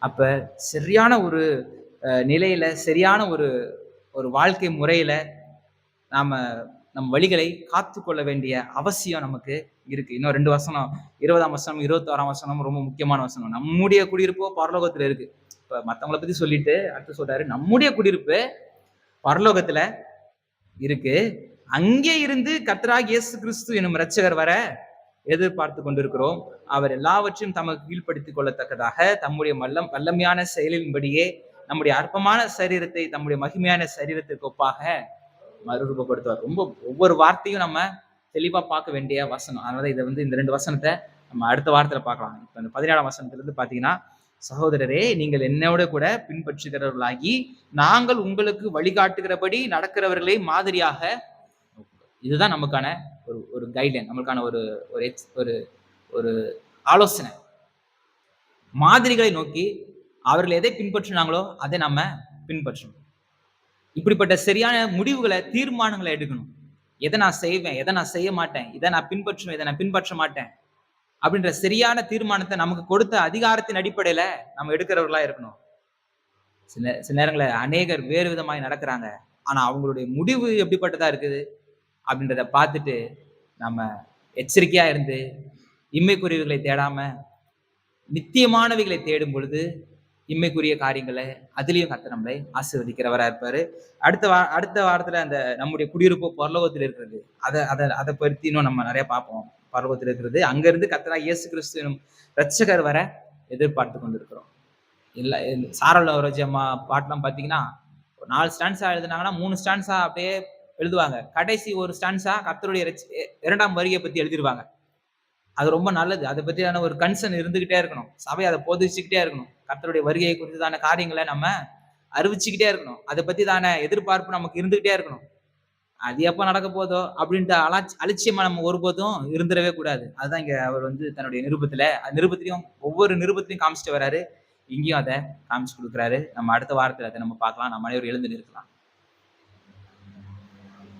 அப்ப சரியான ஒரு நிலையில, சரியான ஒரு ஒரு வாழ்க்கை முறையில நாம நம் வழிகளை காத்து கொள்ள வேண்டிய அவசியம் நமக்கு இருக்கு. இன்னும் 2 வசனம், 20ஆம் வசனம் 21ஆம் வசனம் ரொம்ப முக்கியமான வசனம். நம்முடைய குடியிருப்போ பரலோகத்துல இருக்கு. இப்ப மத்தவங்களை பத்தி சொல்லிட்டு அடுத்து சொல்றாரு, நம்முடைய குடியிருப்பு பரலோகத்துல இருக்கு. அங்கே இருந்து கர்த்தராகிய இயேசு கிறிஸ்து எனும் இரட்சகர் வர எதிர்பார்த்து கொண்டிருக்கிறோம். அவர் எல்லாவற்றையும் தமக்கு கீழ்ப்படுத்திக் கொள்ளத்தக்கதாக தம்முடைய வல்லமையான செயலின்படியே நம்முடைய அற்பமான சரீரத்தை தம்முடைய மகிமையான சரீரத்திற்கு ஒப்பாக மறுரூபப்படுத்துவார். ரொம்ப ஒவ்வொரு வார்த்தையும் நம்ம தெளிவா பார்க்க வேண்டிய வசனம். அதனால இதை இந்த 2 வசனத்தை நம்ம அடுத்த வாரத்துல பார்க்கலாம். இப்ப இந்த 17ஆம் வசனத்துல இருந்து பாத்தீங்கன்னா, சகோதரரே நீங்கள் என்னோட கூட பின்பற்றுகிறவர்களாகி நாங்கள் உங்களுக்கு வழிகாட்டுகிறபடி நடக்கிறவர்களை மாதிரியாக. இதுதான் நமக்கான ஒரு ஒரு கைட்லைன், நம்மளுக்கான ஒரு ஒரு ஒரு ஆலோசனை. மாதிரிகளை நோக்கி அவர்கள் எதை பின்பற்றினாங்களோ அதை நம்ம பின்பற்றணும். இப்படிப்பட்ட சரியான முடிவுகளை, தீர்மானங்களை எடுக்கணும். எதை நான் செய்வேன், எதை நான் செய்ய மாட்டேன், இதை நான் பின்பற்றுவேன், இதை நான் பின்பற்ற மாட்டேன் அப்படின்ற சரியான தீர்மானத்தை நமக்கு கொடுத்த அதிகாரத்தின் அடிப்படையில நம்ம எடுக்கிறவர்களா இருக்கணும். சில நேரங்கள அநேகர் வேறு விதமாய் நடக்கிறாங்க. ஆனா அவங்களுடைய முடிவு எப்படிப்பட்டதா இருக்குது அப்படின்றத பார்த்துட்டு நம்ம எச்சரிக்கையா இருந்து இம்மைக்குரியவைகளை தேடாம நித்தியமானவைகளை தேடும் பொழுது இம்மைக்குரிய காரியங்களை அதுலயும் கர்த்தர் நம்மளை ஆசீர்வதிக்கிறவரா இருப்பாரு. அடுத்த வாரத்துல அந்த நம்முடைய குடியிருப்பு பரலோகத்தில் இருக்கிறது, அதை பற்றி இன்னும் நம்ம நிறைய பார்ப்போம். பரலோகத்தில் இருக்கிறது, அங்க இருந்து கர்த்தராகிய இயேசு கிறிஸ்து எனும் இரட்சகர் வர எதிர்பார்த்து கொண்டிருக்கிறோம். இல்ல சாரல் ரோஜம்மா பாட்டெல்லாம் பாத்தீங்கன்னா 4 ஸ்டான்ஸா எழுதுனாங்கன்னா 3 ஸ்டான்ஸா அப்படியே எழுதுவாங்க. கடைசி ஒரு ஸ்டான்ஸா கர்த்தருடைய 2ஆம் வருகையை பத்தி எழுதிடுவாங்க. அது ரொம்ப நல்லது. அதை பற்றியான ஒரு கன்சர்ன் இருந்துகிட்டே இருக்கணும். சபை அதை போதிச்சுக்கிட்டே இருக்கணும். கர்த்தருடைய வருகையை குறித்தான காரியங்களை நம்ம அறிவிச்சுக்கிட்டே இருக்கணும். அதை பத்தி தான எதிர்பார்ப்பு நமக்கு இருந்துகிட்டே இருக்கணும். அது எப்ப நடக்க போதோ அப்படின்ட்டு அலட்சியமா நம்ம ஒருபோதும் இருந்துடவே கூடாது. அதுதான் இங்க அவர் தன்னுடைய நிருபத்திலையும் ஒவ்வொரு நிருபத்திலையும் காமிச்சிட்டு வர்றாரு. இங்கேயும் அதை காமிச்சு கொடுக்குறாரு. நம்ம அடுத்த வாரத்துல அதை நம்ம பார்க்கலாம். நம்ம அனைவரும் எழுந்து நிற்கலாம்.